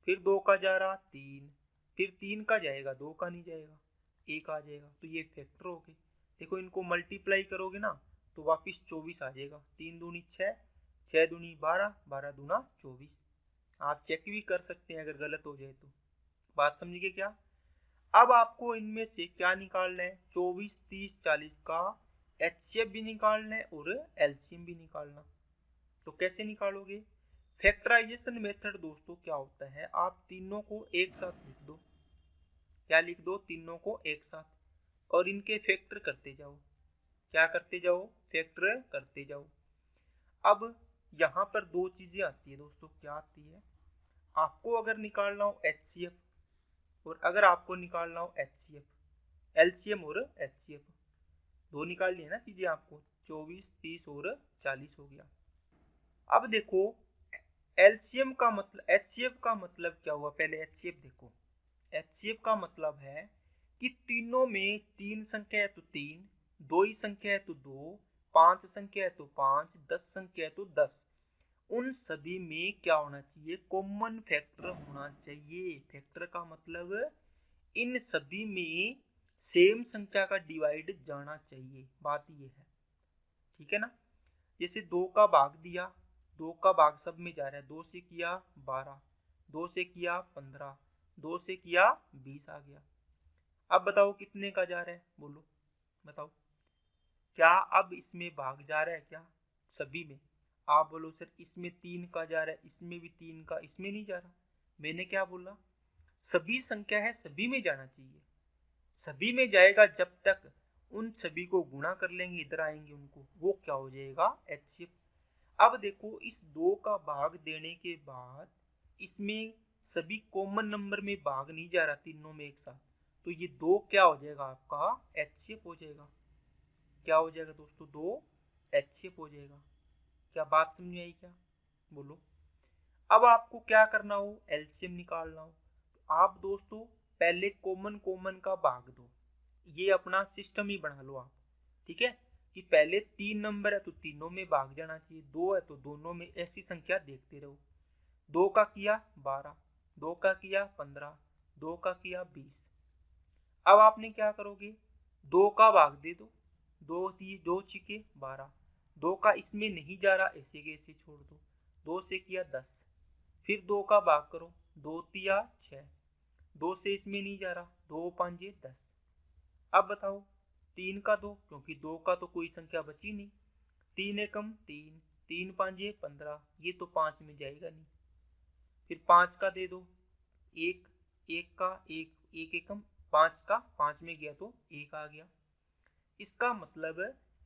फिर 2 का जा रहा 3, फिर 3 का जाएगा 2 का नहीं जाएगा, 1 आ जाएगा, तो ये फैक्टर हो गए। देखो इनको मल्टीप्लाई करोगे ना तो वापिस 24 आ जाएगा, 3 दूनी 6, 6 दूनी 12, 12 दूना 24। आप चेक भी कर सकते हैं अगर गलत हो जाए तो। बात समझिए क्या? अब आपको इनमें से क्या निकालना है? 24, 30, 40 का एचसीएफ भी निकालना है और एलसीएम भी निकालना। तो कैसे निकालोगे? फैक्टराइजेशन मेथड दोस्तों क्या होता है, आप तीनों को एक साथ लिख दो। क्या लिख दो? तीनों को एक साथ, और इनके फैक्टर करते जाओ। क्या करते जाओ? फैक्टर करते जाओ। अब यहाँ पर दो चीजें आती है दोस्तों, क्या आती है? आपको अगर निकालना हो एचसीएफ और अगर आपको निकालना हो एचसीएफ, एलसीएम और एचसीएफ, दो निकाल लिए ना चीजें आपको, 24, 30 और 40 हो गया। अब देखो एलसीएम का मतलब, एचसीएफ का मतलब क्या हुआ? पहले एचसीएफ देखो। एचसीएफ का मतलब है कि तीनों में 3 संख्या है तो 3, 2 ही संख्या है तो 2, 5 संख्या है तो 5, 10 संख्या है तो 10। उन सभी में क्या होना चाहिए? कॉमन फैक्टर होना चाहिए। फैक्टर का मतलब इन सभी में सेम संख्या का डिवाइड जाना चाहिए, बात ये है। ठीक है ना। जैसे 2 का भाग दिया, 2 का भाग सब में जा रहा है, 2 से किया 12, 2 से किया 15, 2 से किया 20 आ गया। अब बताओ कितने का जा रहा है? बोलो बताओ। क्या अब इसमें भाग जा रहा है क्या? सभी में? आप बोलो सर इसमें 3 का जा रहा है, इसमें भी 3 का, इसमें नहीं जा रहा। मैंने क्या बोला? सभी संख्या है, सभी में जाना चाहिए। सभी में जाएगा जब तक उन सभी को गुणा कर लेंगे, इधर आएंगे उनको, वो क्या हो जाएगा? एचसीएफ। अब देखो इस 2 का भाग देने के बाद इसमें सभी कॉमन नंबर में भाग नहीं जा रहा तीनों में एक साथ, तो ये 2 क्या हो जाएगा? आपका एचसीएफ हो जाएगा। क्या हो जाएगा दोस्तों? 2 एचसीएफ हो जाएगा। क्या बात समझ में आई क्या? बोलो। अब आपको क्या करना हो? एलसीएम निकालना हो। तो आप दोस्तों पहले कॉमन कॉमन का भाग दो, ये अपना सिस्टम ही बना लो आप। ठीक है कि पहले 3 नंबर है तो तीनों में भाग जाना चाहिए, 2 है तो दोनों में, ऐसी संख्या देखते रहो। 2 का किया 12, 2 का किया 15, 2 का किया 20। अब आपने क्या करोगे? 2 का भाग दे दो, 2 छिके 12, 2 का इसमें नहीं जा रहा, ऐसे के ऐसे छोड़ दो, 2 से किया 10, फिर 2 का भाग करो, 2 तिया 6, 2 से इसमें नहीं जा रहा, 2 पांजे 10। अब बताओ 3 का दो, क्योंकि 2 का तो कोई संख्या बची नहीं, 3 एकम 3, 3 पांजे 15, ये तो 5 में जाएगा नहीं। फिर 5 का दे दो, 1, 1 का 1, 1 एकम 5 का 5 में गया तो 1 आ गया। इसका मतलब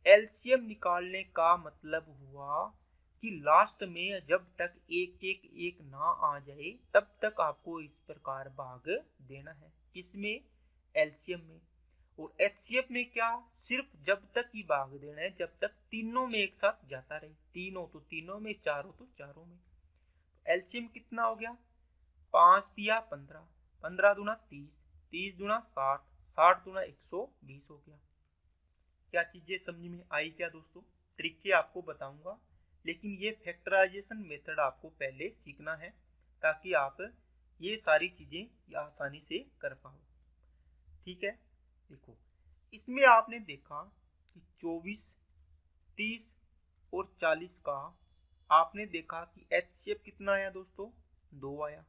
एलसीएम निकालने का मतलब हुआ कि लास्ट में जब तक एक एक एक ना आ जाए तब तक आपको इस प्रकार भाग देना है। किसमें? एलसीएम में। और एचसीएफ में क्या? सिर्फ जब तक ही भाग देना है जब तक तीनों में एक साथ जाता रहे, 3 हो तो तीनों में, 4 हो तो चारों में। तो एलसीएम कितना हो गया? 5 दिया 15, 15 दूना 30, 30 दूना 60, 60 दूना 120 हो गया। क्या चीजें समझ में आई क्या दोस्तों? तरीके आपको बताऊंगा, लेकिन ये फैक्टराइजेशन मेथड आपको पहले सीखना है ताकि आप ये सारी चीजें आसानी से कर पाओ। ठीक है। देखो इसमें आपने देखा कि 24, 30 और 40 का आपने देखा कि एचसीएफ कितना आया दोस्तों, 2 आया।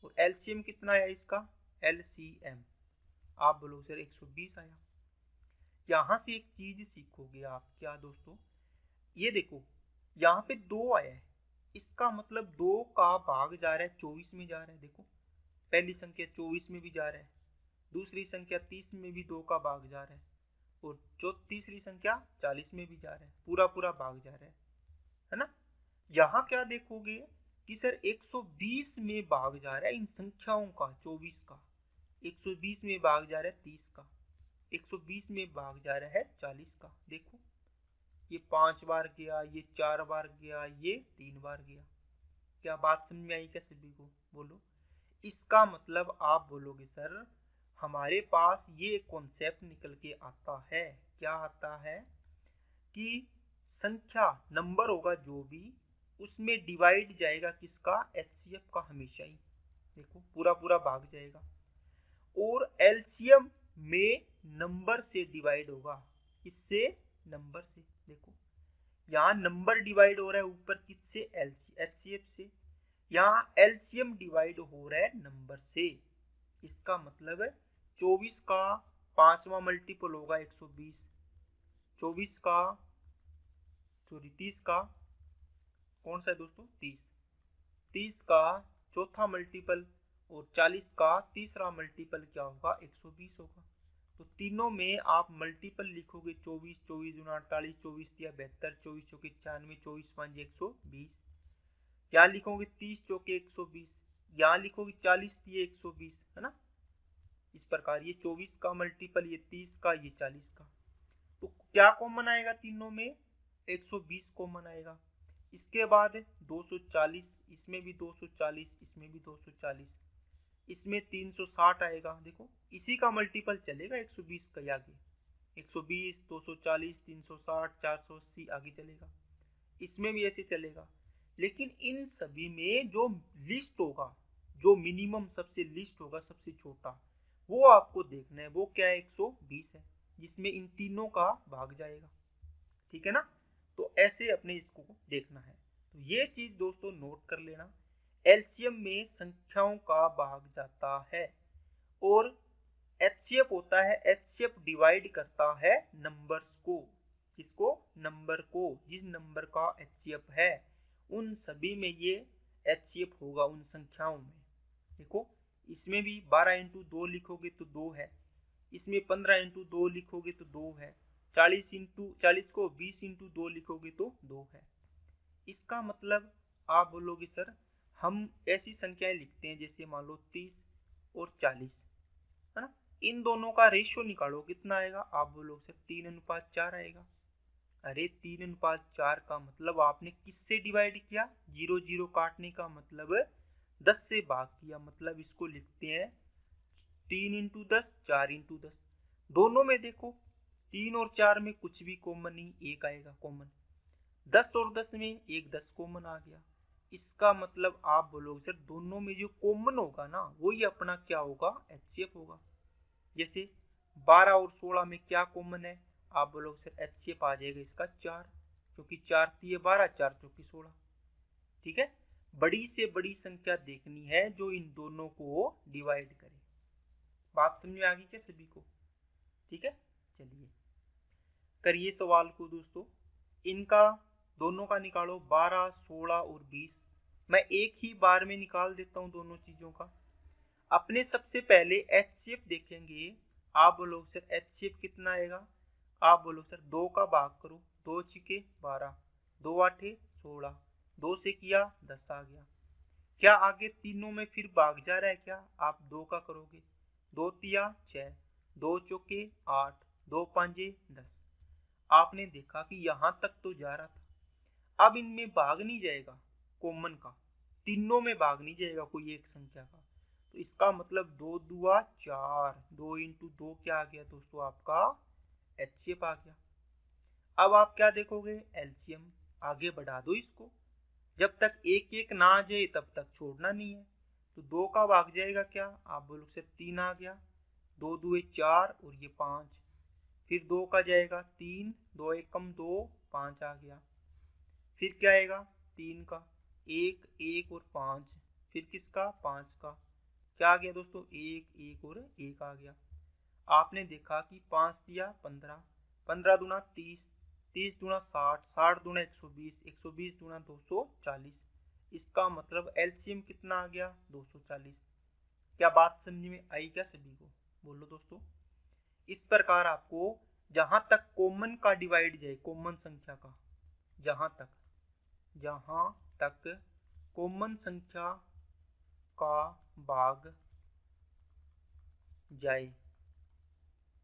और एलसीएम कितना आया इसका, एलसीएम आप बोलो सर 120 आया। यहां से एक चीज सीखोगे आप, क्या दोस्तों, ये देखो यहाँ पे 2 आया है, इसका मतलब 2 का भाग जा रहा है 24 में जा रहा है। देखो पहली संख्या 24 में भी जा रहा है, दूसरी संख्या 30 में भी 2 का भाग जा रहा है, और जो तीसरी संख्या 40 में भी जा रहा है, पूरा पूरा भाग जा रहा है ना। यहाँ क्या देखोगे कि सर 120 में भाग जा रहा है इन संख्याओं का, 24 का 120 में भाग जा रहा है 30 का, 120 में भाग जा रहा है 40 का। देखो ये 5 बार गया, ये 4 बार गया, ये 3 बार गया। क्या बात समझ में आई क्या सभी को, बोलो। इसका मतलब आप बोलोगे सर हमारे पास ये कॉन्सेप्ट निकल के आता है, क्या आता है कि संख्या नंबर होगा जो भी, उसमें डिवाइड जाएगा किसका, एचसीएफ का हमेशा ही। देखो पूरा पूरा भाग जाएगा। और एलसीएम में नंबर से डिवाइड होगा, इससे नंबर से। देखो यहाँ नंबर डिवाइड हो रहा है ऊपर किससे, एचसीएफ से। यहाँ एलसीएम डिवाइड हो रहा है नंबर से। इसका मतलब है 24 का 5वां मल्टीपल होगा 120, 24 का 30 का कौन सा है दोस्तों, 30 का चौथा मल्टीपल, और 40 का तीसरा मल्टीपल क्या होगा, 120 होगा। तो तीनों में आप मल्टीपल लिखोगे 24, 24 दूना 48, 24 तिया 72, 24 चौके 96, 24 पाँच 120। यहाँ लिखोगे 30 चौके 120, यहाँ लिखोगे 40 तिये 120, है ना। इस प्रकार ये 24 का मल्टीपल, ये 30 का, ये 40 का। तो क्या कॉमन आएगा तीनों में, 120 कॉमन आएगा। इसके बाद 240, इसमें भी 240, इसमें भी 240, इसमें 360 आएगा। देखो इसी का मल्टीपल चलेगा 120 का आगे, 120, 240, 360, 480 आगे चलेगा। इसमें भी ऐसे चलेगा। लेकिन इन सभी में जो लिस्ट होगा, जो मिनिमम सबसे लिस्ट होगा, सबसे छोटा, वो आपको देखना है। वो क्या है, 120 है, जिसमें इन तीनों का भाग जाएगा। ठीक है ना। तो ऐसे अपने इसको देखना है। तो ये चीज दोस्तों नोट कर लेना, एलसीएम में संख्याओं का भाग जाता है। और एचसीएफ होता है, एचसीएफ डिवाइड करता है नंबर्स को। किसको, नंबर को। जिस नंबर का एचसीएफ है उन सभी में ये एचसीएफ होगा, उन संख्याओं में। देखो इसमें भी 12 इंटू 2 लिखोगे तो 2 है, इसमें 15 इंटू 2 लिखोगे तो 2 है, 40 को 20 इंटू 2 लिखोगे तो 2 है। इसका मतलब आप बोलोगे सर हम ऐसी संख्याएं लिखते हैं जैसे मान लो 30 और 40, है ना। इन दोनों का रेशियो निकालो, कितना आएगा, आप बोलोगे सर 3:4 आएगा। अरे 3:4 का मतलब आपने किससे डिवाइड किया, 0 0 काटने का मतलब 10 से भाग किया। मतलब इसको लिखते हैं 3 इंटू 10, 4 इंटू 10। दोनों में देखो 3 और 4 में कुछ भी कॉमन नहीं, एक आएगा कॉमन। 10 और 10 में एक 10 कॉमन आ गया। इसका मतलब आप बोलोगे सर दोनों में जो कॉमन होगा ना वही अपना क्या होगा, एचसीएफ होगा। जैसे 12 और 16 में क्या कॉमन है, आप बोलोगे सर एचसीएफ आ जाएगा इसका 4, क्योंकि 4 तिये 12, 4 चौकी 16। ठीक है। बड़ी से बड़ी संख्या देखनी है जो इन दोनों को डिवाइड करे। बात समझ में आ गई क्या सभी को, ठीक है। चलिए करिए सवाल को दोस्तों, इनका दोनों का निकालो, 12, 16 और 20। मैं एक ही बार में निकाल देता हूं दोनों चीजों का। अपने सबसे पहले एचसीएफ देखेंगे। आप बोलो सर एचसीएफ कितना आएगा, आप बोलो सर 2 का भाग करो, 2 छिके 12, 2 आठे 16, 2 से किया 10 आ गया। क्या आगे तीनों में फिर भाग जा रहा है क्या, आप 2 का करोगे, 2 तिया 6, 2 चौके 8, 2 पांजे 10। आपने देखा कि यहां तक तो जा रहा था। अब इनमें भाग नहीं जाएगा कॉमन का, तीनों में भाग नहीं जाएगा कोई एक संख्या का। तो इसका मतलब 2 दुआ 4, 2 इंटू 2 क्या आ गया दोस्तों, आपका एचसीएफ आ गया। अब आप क्या देखोगे, एलसीएम। आगे बढ़ा दो इसको, जब तक एक एक ना आ जाए तब तक छोड़ना नहीं है। तो 2 का भाग जाएगा क्या, आप बोलो सर 3 आ गया, 2 दुए 4 और ये 5, फिर 2 का जाएगा 3, 2 एकम 2, 5 आ गया। फिर क्या आएगा 3 का 1, 1 और 5, फिर किसका 5 का, क्या आ गया दोस्तों 1, 1 और 1 आ गया। आपने देखा कि 5 दिया 15, 15 दूना 30, 30 दूना 60, 60 दूना 120, 120 दूना 240। इसका मतलब एलसीएम कितना आ गया 240। क्या बात समझ में आई क्या सभी को? बोलो दोस्तों। इस प्रकार आपको जहां तक कॉमन का डिवाइड जाए, कॉमन संख्या का, जहां तक कॉमन संख्या का भाग जाए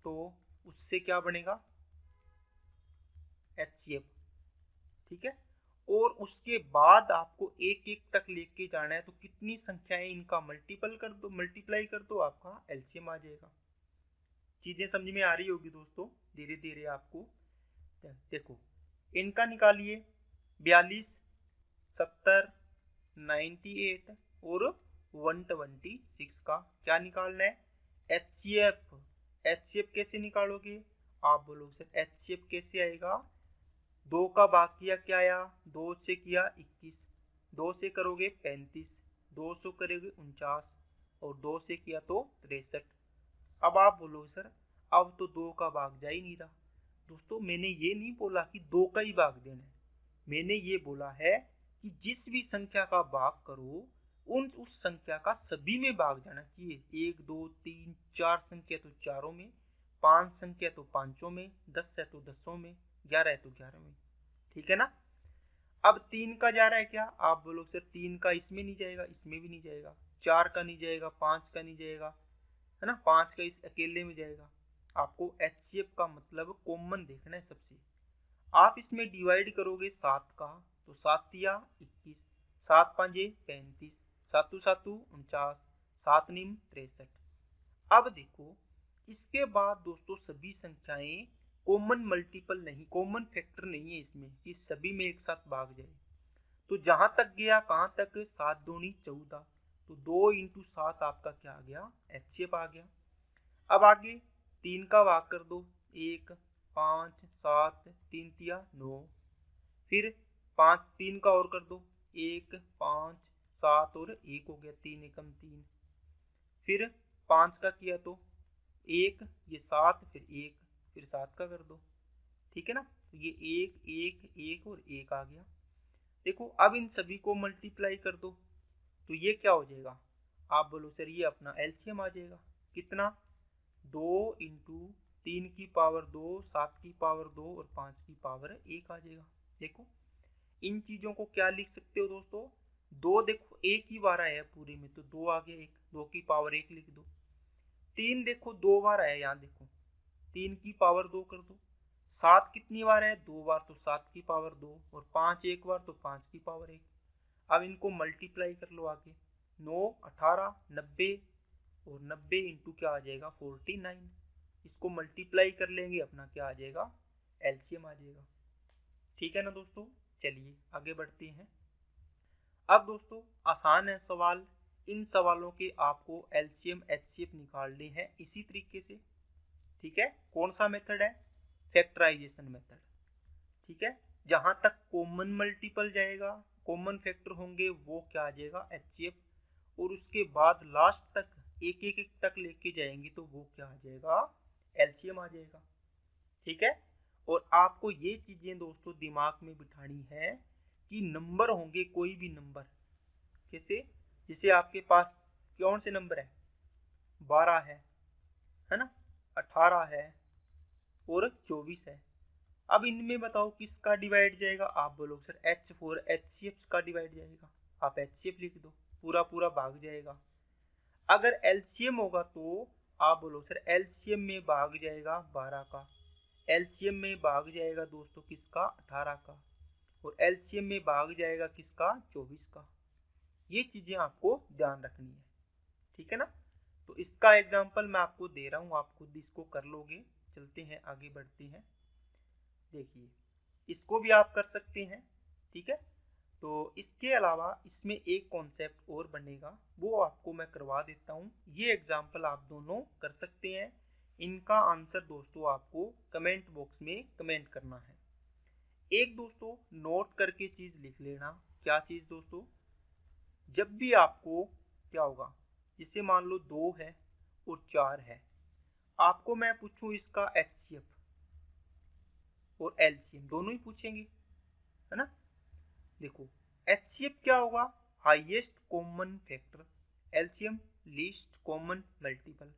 तो उससे क्या बनेगा एचसीएफ। ठीक है, और उसके बाद आपको एक एक तक लेके जाना है तो कितनी संख्याएं इनका मल्टीपल कर दो, मल्टीप्लाई कर दो, आपका एलसीएम आ जाएगा। चीजें समझ में आ रही होगी दोस्तों धीरे धीरे आपको। देखो इनका निकालिए 42, 70, 98 और 126 का क्या निकालना है एचसीएफ। एचसीएफ कैसे निकालोगे? आप बोलो सर एचसीएफ कैसे आएगा? 2 का भाग किया क्या आया, 2 से किया 21, 2 से करोगे 35, 2 से करोगे 49 और 2 से किया तो 63। अब आप बोलो सर अब तो 2 का भाग जा ही नहीं रहा। दोस्तों मैंने ये नहीं बोला कि 2 का ही भाग देना है, मैंने ये बोला है कि जिस भी संख्या का भाग करो उस संख्या का सभी में भाग जाना चाहिए। 1, 2, 3, 4 संख्या तो चारों में, 5 संख्या तो पांचों में, 10 है तो 10 में, 11 है तो 11 में। ठीक है ना। अब 3 का जा रहा है क्या? आप बोलो सर 3 का इसमें नहीं जाएगा, इसमें भी नहीं जाएगा, 4 का नहीं जाएगा, 5 का नहीं जाएगा, है ना, 5 का इस अकेले में जाएगा। आपको एचसीएफ का मतलब कॉमन देखना है सबसे। आप इसमें डिवाइड करोगे 7 का तो 7 दिया 21, 7 5 35, 7 7 49, 7 9 63। अब देखो इसके बाद दोस्तों सभी संख्याएं कॉमन मल्टीपल नहीं, कॉमन फैक्टर नहीं है इसमें कि सभी में एक साथ भाग जाए। तो जहां तक गया कहां तक 7 दूनी 14, तो 2 इंटू 7 आपका क्या आ गया एचसीएफ आ गया। अब आगे 3 का भाग कर दो 1, 5, 7, 3 तिया 9, फिर 5 3 का और कर दो 1, 5, 7 और 1 हो गया 3 एकम 3, फिर 5 का किया तो 1, ये 7, फिर 1, फिर 7 का कर दो। ठीक है ना, तो ये 1 1 1 और 1 आ गया। देखो अब इन सभी को मल्टीप्लाई कर दो तो ये क्या हो जाएगा? आप बोलो सर ये अपना एलसीएम आ जाएगा। कितना? 2 इंटू 3 की पावर 2, 7 की पावर 2 और 5 की पावर 1 आ जाएगा। देखो इन चीजों को क्या लिख सकते हो दोस्तों? 2 देखो एक ही बार आया है पूरे में तो 2 आ गया, 1 2 की पावर 1 लिख दो। 3 देखो 2 बार आया, यहाँ देखो 3 की पावर 2 कर दो। 7 कितनी बार है? 2 बार, तो 7 की पावर 2 और 5 एक बार तो 5 की पावर 1। अब इनको मल्टीप्लाई कर लो आगे, 9 18 90 और 90 इंटू क्या आ जाएगा 49। इसको मल्टीप्लाई कर लेंगे अपना क्या आ जाएगा एलसीएम आ जाएगा। ठीक है ना दोस्तों, चलिए आगे बढ़ते हैं। अब दोस्तों आसान है सवाल, इन सवालों के आपको एलसीएम एचसीएफ निकालने हैं इसी तरीके से। ठीक है, कौन सा मेथड है? Factorization method. ठीक है, जहां तक कॉमन मल्टीपल जाएगा, कॉमन फैक्टर होंगे वो क्या आ जाएगा एचसीएफ, और उसके बाद लास्ट तक एक एक एक तक लेके जाएंगे तो वो क्या आ जाएगा एलसीएम आ जाएगा। ठीक है, और आपको ये चीजें दोस्तों दिमाग में बिठानी है कि नंबर होंगे कोई भी नंबर, कैसे, जैसे आपके पास कौन से नंबर है 12 है ना, 18 है और 24 है। अब इनमें बताओ किसका डिवाइड जाएगा? आप बोलो सर H4 एचसीएफ का डिवाइड जाएगा, आप एचसीएफ लिख दो, पूरा पूरा भाग जाएगा। अगर एलसीएम होगा तो आप बोलो सर एलसीएम में भाग जाएगा 12 का, एलसीएम में भाग जाएगा दोस्तों किसका 18 का, और एलसीएम में भाग जाएगा किसका 24 का। ये चीजें आपको ध्यान रखनी है। ठीक है ना, तो इसका एग्जाम्पल मैं आपको दे रहा हूँ, आप खुद इसको कर लोगे। चलते हैं आगे बढ़ते हैं। देखिए इसको भी आप कर सकते हैं। ठीक है, तो इसके अलावा इसमें एक कॉन्सेप्ट और बनेगा, वो आपको मैं करवा देता हूँ। ये एग्जाम्पल आप दोनों कर सकते हैं। इनका आंसर दोस्तों आपको कमेंट बॉक्स में कमेंट करना है। एक दोस्तों नोट करके चीज़ लिख लेना। क्या चीज़ दोस्तों? जब भी आपको क्या होगा, जैसे मान लो 2 है और 4 है, आपको मैं पूछूं इसका HCF और LCM दोनों ही पूछेंगे, है ना। देखो HCF क्या होगा? Highest common factor. LCM least common multiple.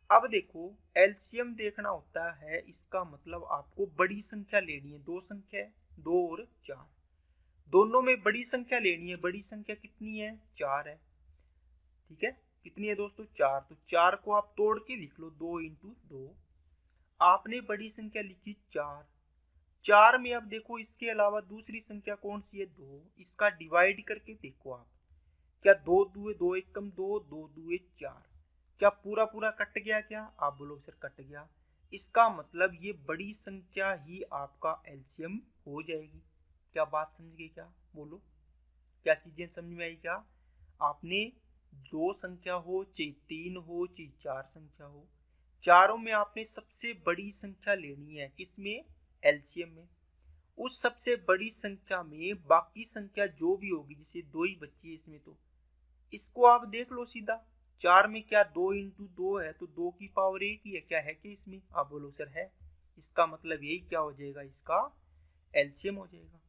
अब देखो LCM देखना होता है, इसका मतलब आपको बड़ी संख्या लेनी है। दो संख्या है, 2 और 4, दोनों में बड़ी संख्या लेनी है। बड़ी संख्या कितनी है? 4 है। ठीक है, कितनी है दोस्तों? 4। तो 4 को आप तोड़ के लिख लो, 2 इंटू 2। आपने बड़ी संख्या लिखी 4। 4 में अब देखो इसके अलावा दूसरी संख्या कौन सी है? 2। इसका डिवाइड करके देखो आप, क्या 2 दूए 2 एक कम 2, 2 दूए 4, क्या पूरा पूरा कट गया? क्या आप बोलो सर कट गया। इसका मतलब ये बड़ी संख्या ही आपका LCM हो जाएगी। क्या बात समझ गए? क्या बोलो, क्या चीजें समझ में आई? क्या आपने 2 संख्या हो चाहे 3 हो चाहे 4 संख्या हो, चारों में आपने सबसे बड़ी संख्या लेनी है। किसमें? LCM में। उस सबसे बड़ी संख्या में बाकी संख्या जो भी होगी, जैसे 2 ही बची है इसमें, तो इसको आप देख लो सीधा। 4 में क्या 2 इंटू 2 है, तो 2 की पावर 1 ही है। क्या है कि इसमें? आप बोलो सर है। इसका मतलब यही क्या हो जाएगा, इसका LCM हो जाएगा।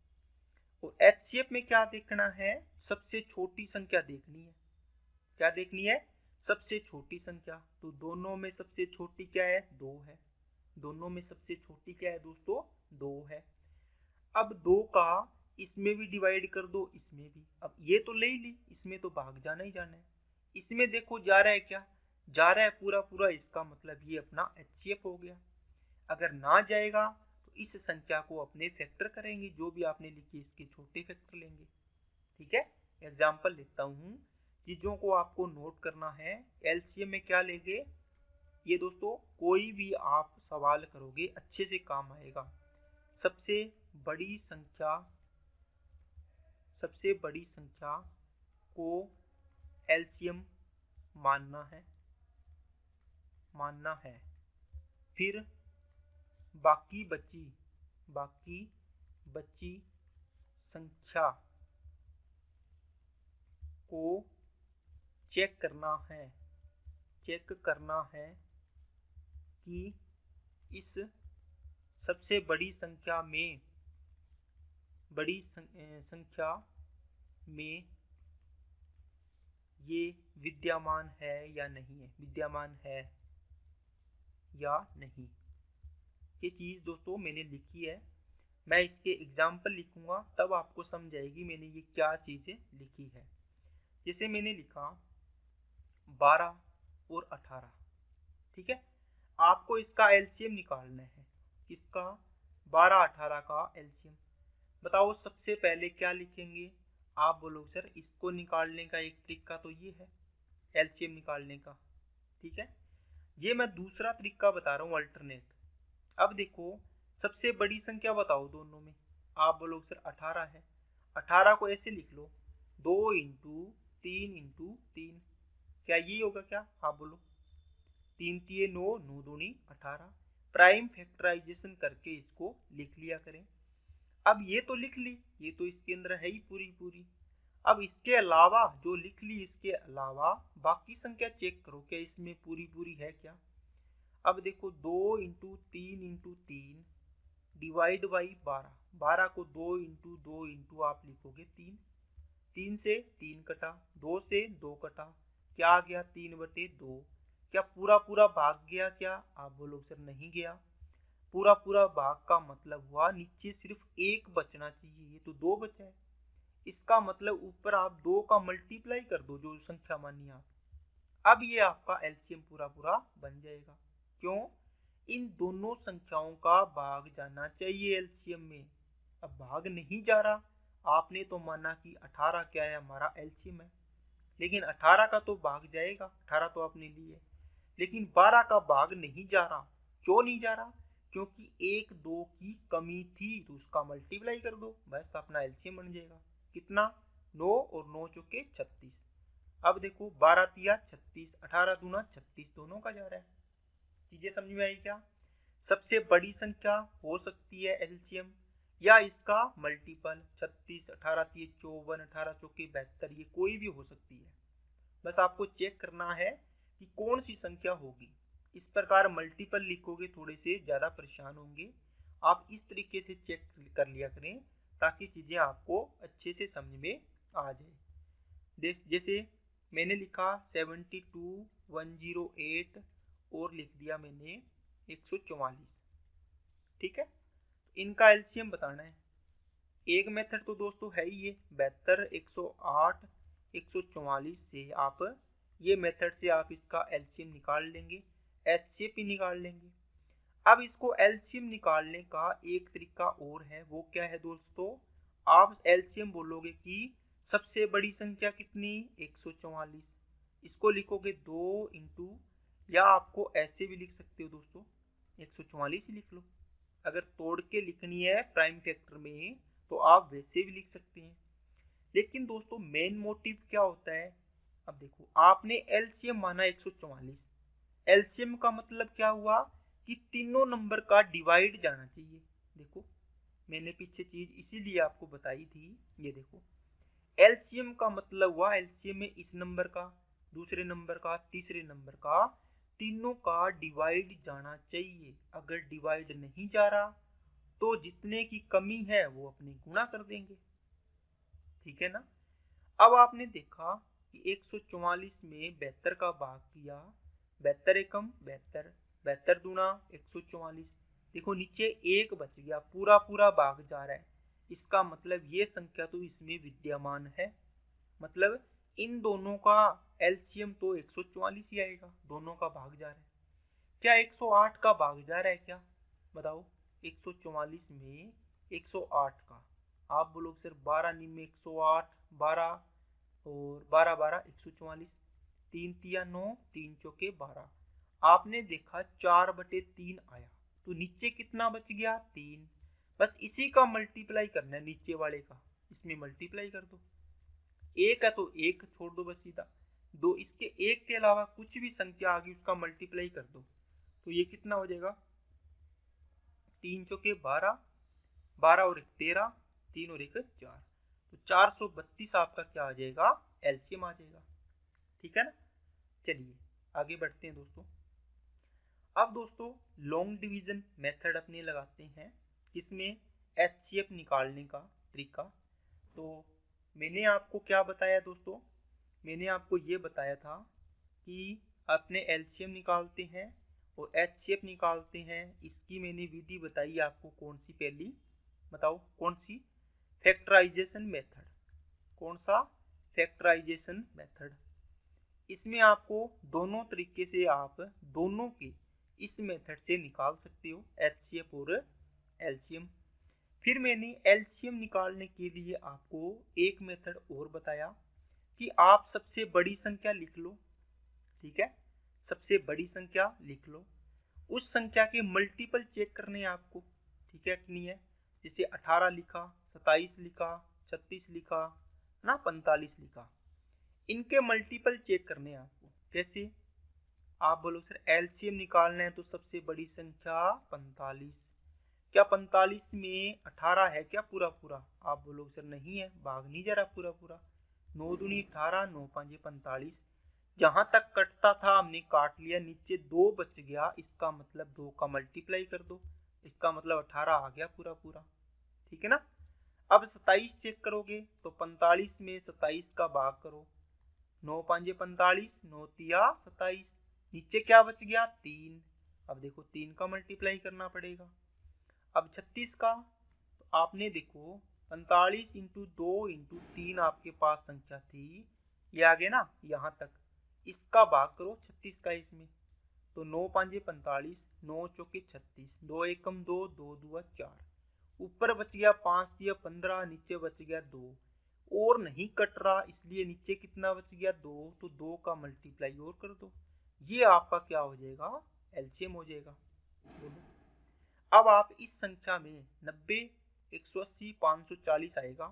और HCF में क्या देखना है? सबसे छोटी संख्या देखनी है। क्या देखनी है? सबसे छोटी संख्या। तो दोनों में सबसे छोटी क्या है? 2 है। दोनों में सबसे छोटी क्या है दोस्तों? 2 है। अब 2 का इसमें भी डिवाइड कर दो, इसमें भी। अब ये तो ले ही ली, इसमें तो भाग जाना ही जाना है। इसमें देखो जा रहा है, क्या जा रहा है? पूरा पूरा। इसका मतलब ये अपना HCF हो गया। अगर ना जाएगा तो इस संख्या को अपने फैक्टर करेंगे, जो भी आपने लिखी इसके छोटे फैक्टर लेंगे। ठीक है, एग्जाम्पल लेता हूँ, चीजों को आपको नोट करना है। LCM में क्या लेंगे ये दोस्तों, कोई भी आप सवाल करोगे अच्छे से काम आएगा। सबसे बड़ी संख्या, सबसे बड़ी संख्या को LCM मानना है, मानना है। फिर बाकी बची संख्या को चेक करना है, चेक करना है कि इस सबसे बड़ी संख्या में, बड़ी संख्या में ये विद्यमान है या नहीं है, विद्यमान है या नहीं। ये चीज़ दोस्तों मैंने लिखी है। मैं इसके एग्जाम्पल लिखूंगा तब आपको समझ आएगी मैंने ये क्या चीज़ें लिखी है। जैसे मैंने लिखा 12 और 18। ठीक है, आपको इसका LCM निकालना है। किसका? 12 18 का LCM। बताओ सबसे पहले क्या लिखेंगे? आप बोलो सर इसको निकालने का एक तरीका तो ये है LCM निकालने का। ठीक है, ये मैं दूसरा तरीका बता रहा हूँ, अल्टरनेट। अब देखो सबसे बड़ी संख्या बताओ दोनों में। आप बोलो सर 18 है। 18 को ऐसे लिख लो, 2 इंटू 3 इंटू 3। क्या ये होगा? क्या आप बोलो, 3 तिये 9, 9 दूनी 18। प्राइम फैक्टराइजेशन करके इसको लिख लिया करें। अब ये तो लिख ली, ये तो इसके अंदर है ही पूरी पूरी। अब इसके अलावा जो लिख ली, इसके अलावा बाकी संख्या चेक करो, क्या इसमें पूरी पूरी है क्या? अब देखो 2 इंटू 3 इंटू 3 डिवाइड बाई 12। 12 को 2 इंटू 2 इंटू आप लिखोगे 3। 3 से 3 कटा, 2 से 2 कटा, क्या आ गया? 3/2। क्या पूरा पूरा भाग गया? क्या आप बोलो सर नहीं गया। पूरा पूरा भाग का मतलब हुआ नीचे सिर्फ 1 बचना चाहिए, ये तो 2 बचा है। इसका मतलब ऊपर आप 2 का मल्टीप्लाई कर दो, जो संख्या मानी आप। अब ये आपका LCM पूरा पूरा बन जाएगा। क्यों? इन दोनों संख्याओं का भाग जाना चाहिए LCM में। अब भाग नहीं जा रहा, आपने तो माना कि 18 क्या है? हमारा LCM है। लेकिन 18 का तो भाग जाएगा, 18 तो आपने ली है। लेकिन 12 का भाग नहीं जा रहा। क्यों नहीं जा रहा? क्योंकि 1 2 की कमी थी, तो उसका मल्टीप्लाई कर दो, बस अपना LCM बन जाएगा। कितना 9 और 9 चौके 36। अब देखो 12 तिया 36, 18 दूना 36, दोनों का जा रहा है। चीजें समझ में आई क्या? सबसे बड़ी संख्या हो सकती है एलसीएम या इसका मल्टीपल। 36, 18 तिये 54, 18 चौके 72, ये कोई भी हो सकती है। बस आपको चेक करना है कि कौन सी संख्या होगी। इस प्रकार मल्टीपल लिखोगे थोड़े से ज्यादा परेशान होंगे। आप इस तरीके से चेक कर लिया करें ताकि चीजें आपको अच्छे से समझ में आ जाए। जैसे मैंने लिखा 72, 108 और लिख दिया मैंने 144। ठीक है, इनका एलसीएम बताना है। एक मेथड तो दोस्तों है ही ये 72, 108, 144 से आप ये मेथड से आप इसका एलसीएम निकाल लेंगे, एचसीएफ भी निकाल लेंगे। अब इसको एलसीएम निकालने का एक तरीका और है, वो क्या है दोस्तों? आप एलसीएम बोलोगे कि सबसे बड़ी संख्या कितनी? 144। इसको लिखोगे 2 इंटू, या आपको ऐसे भी लिख सकते हो दोस्तों, 144 ही लिख लो। अगर तोड़ के लिखनी है प्राइम फैक्टर में तो आप वैसे भी लिख सकते हैं। लेकिन दोस्तों मेन मोटिव क्या होता है? अब देखो आपने एलसीएम माना 144, एलसीएम का मतलब क्या हुआ कि तीनों नंबर का डिवाइड जाना चाहिए। देखो मैंने पीछे चीज इसीलिए आपको बताई थी, ये देखो एलसीएम का मतलब हुआ एलसीएम में इस नंबर का, दूसरे नंबर का, तीसरे नंबर का, तीनों का डिवाइड जाना चाहिए। अगर डिवाइड नहीं जा रहा तो जितने की कमी है वो अपने गुणा कर देंगे। ठीक है ना? अब आपने देखा कि 144 में 72 का भाग किया, 72 एकम 72, 72 दूना 144। देखो नीचे एक बच गया, पूरा पूरा भाग जा रहा है। इसका मतलब ये संख्या तो इसमें विद्यमान है, मतलब इन दोनों का एलसीएम तो 144 ही आएगा। दोनों का भाग जा रहा है। क्या 108 का भाग जा रहा है क्या? बताओ 144 में 108 का, आप बोलोगे सर 12 निम में 108, 12 और 12 12 144, 3 तिया 9, 3 चौके 12। आपने देखा 4/3 आया, तो नीचे कितना बच गया? 3। बस इसी का मल्टीप्लाई करना है नीचे वाले का, इसमें मल्टीप्लाई कर दो। एक है तो एक छोड़ दो बस सीधा, दो इसके एक के अलावा कुछ भी संख्या आ गई उसका मल्टीप्लाई कर दो, तो ये कितना हो जाएगा? 3 चौके 12, 12 और 1 13, 3 और 1 4, तो 432 आपका क्या आ जाएगा? एलसीएम आ जाएगा। ठीक है ना? चलिए आगे बढ़ते हैं दोस्तों। अब दोस्तों लॉन्ग डिवीजन मेथड अपने लगाते हैं, इसमें एचसीएफ निकालने का तरीका। तो मैंने आपको क्या बताया दोस्तों? मैंने आपको ये बताया था कि अपने एलसीएम निकालते हैं और एचसीएफ निकालते हैं। इसकी मैंने विधि बताई आपको, कौन सी? पहली बताओ कौन सी? Factorisation method. कौन सा? Factorization method. इसमें आपको दोनों तरीके से आप दोनों के इस मेथड से निकाल सकते हो, एचसीएफ और एलसीएम। फिर मैंने एलसीएम निकालने के लिए आपको एक मेथड और बताया कि आप सबसे बड़ी संख्या लिख लो। ठीक है, सबसे बड़ी संख्या लिख लो, उस संख्या के मल्टीपल चेक करने हैं आपको। ठीक है कि नहीं है? जैसे 18 लिखा, 27 लिखा, 36 लिखा ना, 45 लिखा, इनके मल्टीपल चेक करने हैं आपको। कैसे? आप बोलो सर एलसीएम निकालना है तो सबसे बड़ी संख्या 45। क्या 45 में 18 है क्या पूरा पूरा? आप बोलोगे सर नहीं है, भाग नहीं जा रहा पूरा पूरा। 9 दूनी 18, 9 5 45, जहां तक कटता था हमने काट लिया, नीचे 2 बच गया, इसका मतलब 2 का मल्टीप्लाई कर दो, इसका मतलब 18 आ गया पूरा पूरा। ठीक है ना? अब 27 चेक करोगे तो 45 में 27 का भाग करो, 9 5 45, 9 तिया 27, नीचे क्या बच गया? 3। अब देखो 3 का मल्टीप्लाई करना पड़ेगा। अब 36 का, तो आपने देखो 45 इंटू 2 इंटू 3 आपके पास संख्या थी, ये आ गया ना यहाँ तक, इसका भाग करो 36 का इसमें, तो 9 5 45, 9 चौके 36, 2 एकम 2, 2 दुआ 4, ऊपर बच गया 5 दिया 15, नीचे बच गया 2 और नहीं कट रहा, इसलिए नीचे कितना बच गया? 2, तो 2 का मल्टीप्लाई और कर दो, ये आपका क्या हो जाएगा? एलसीएम हो जाएगा। बोलो अब आप इस संख्या में 90, 180, 540 आएगा,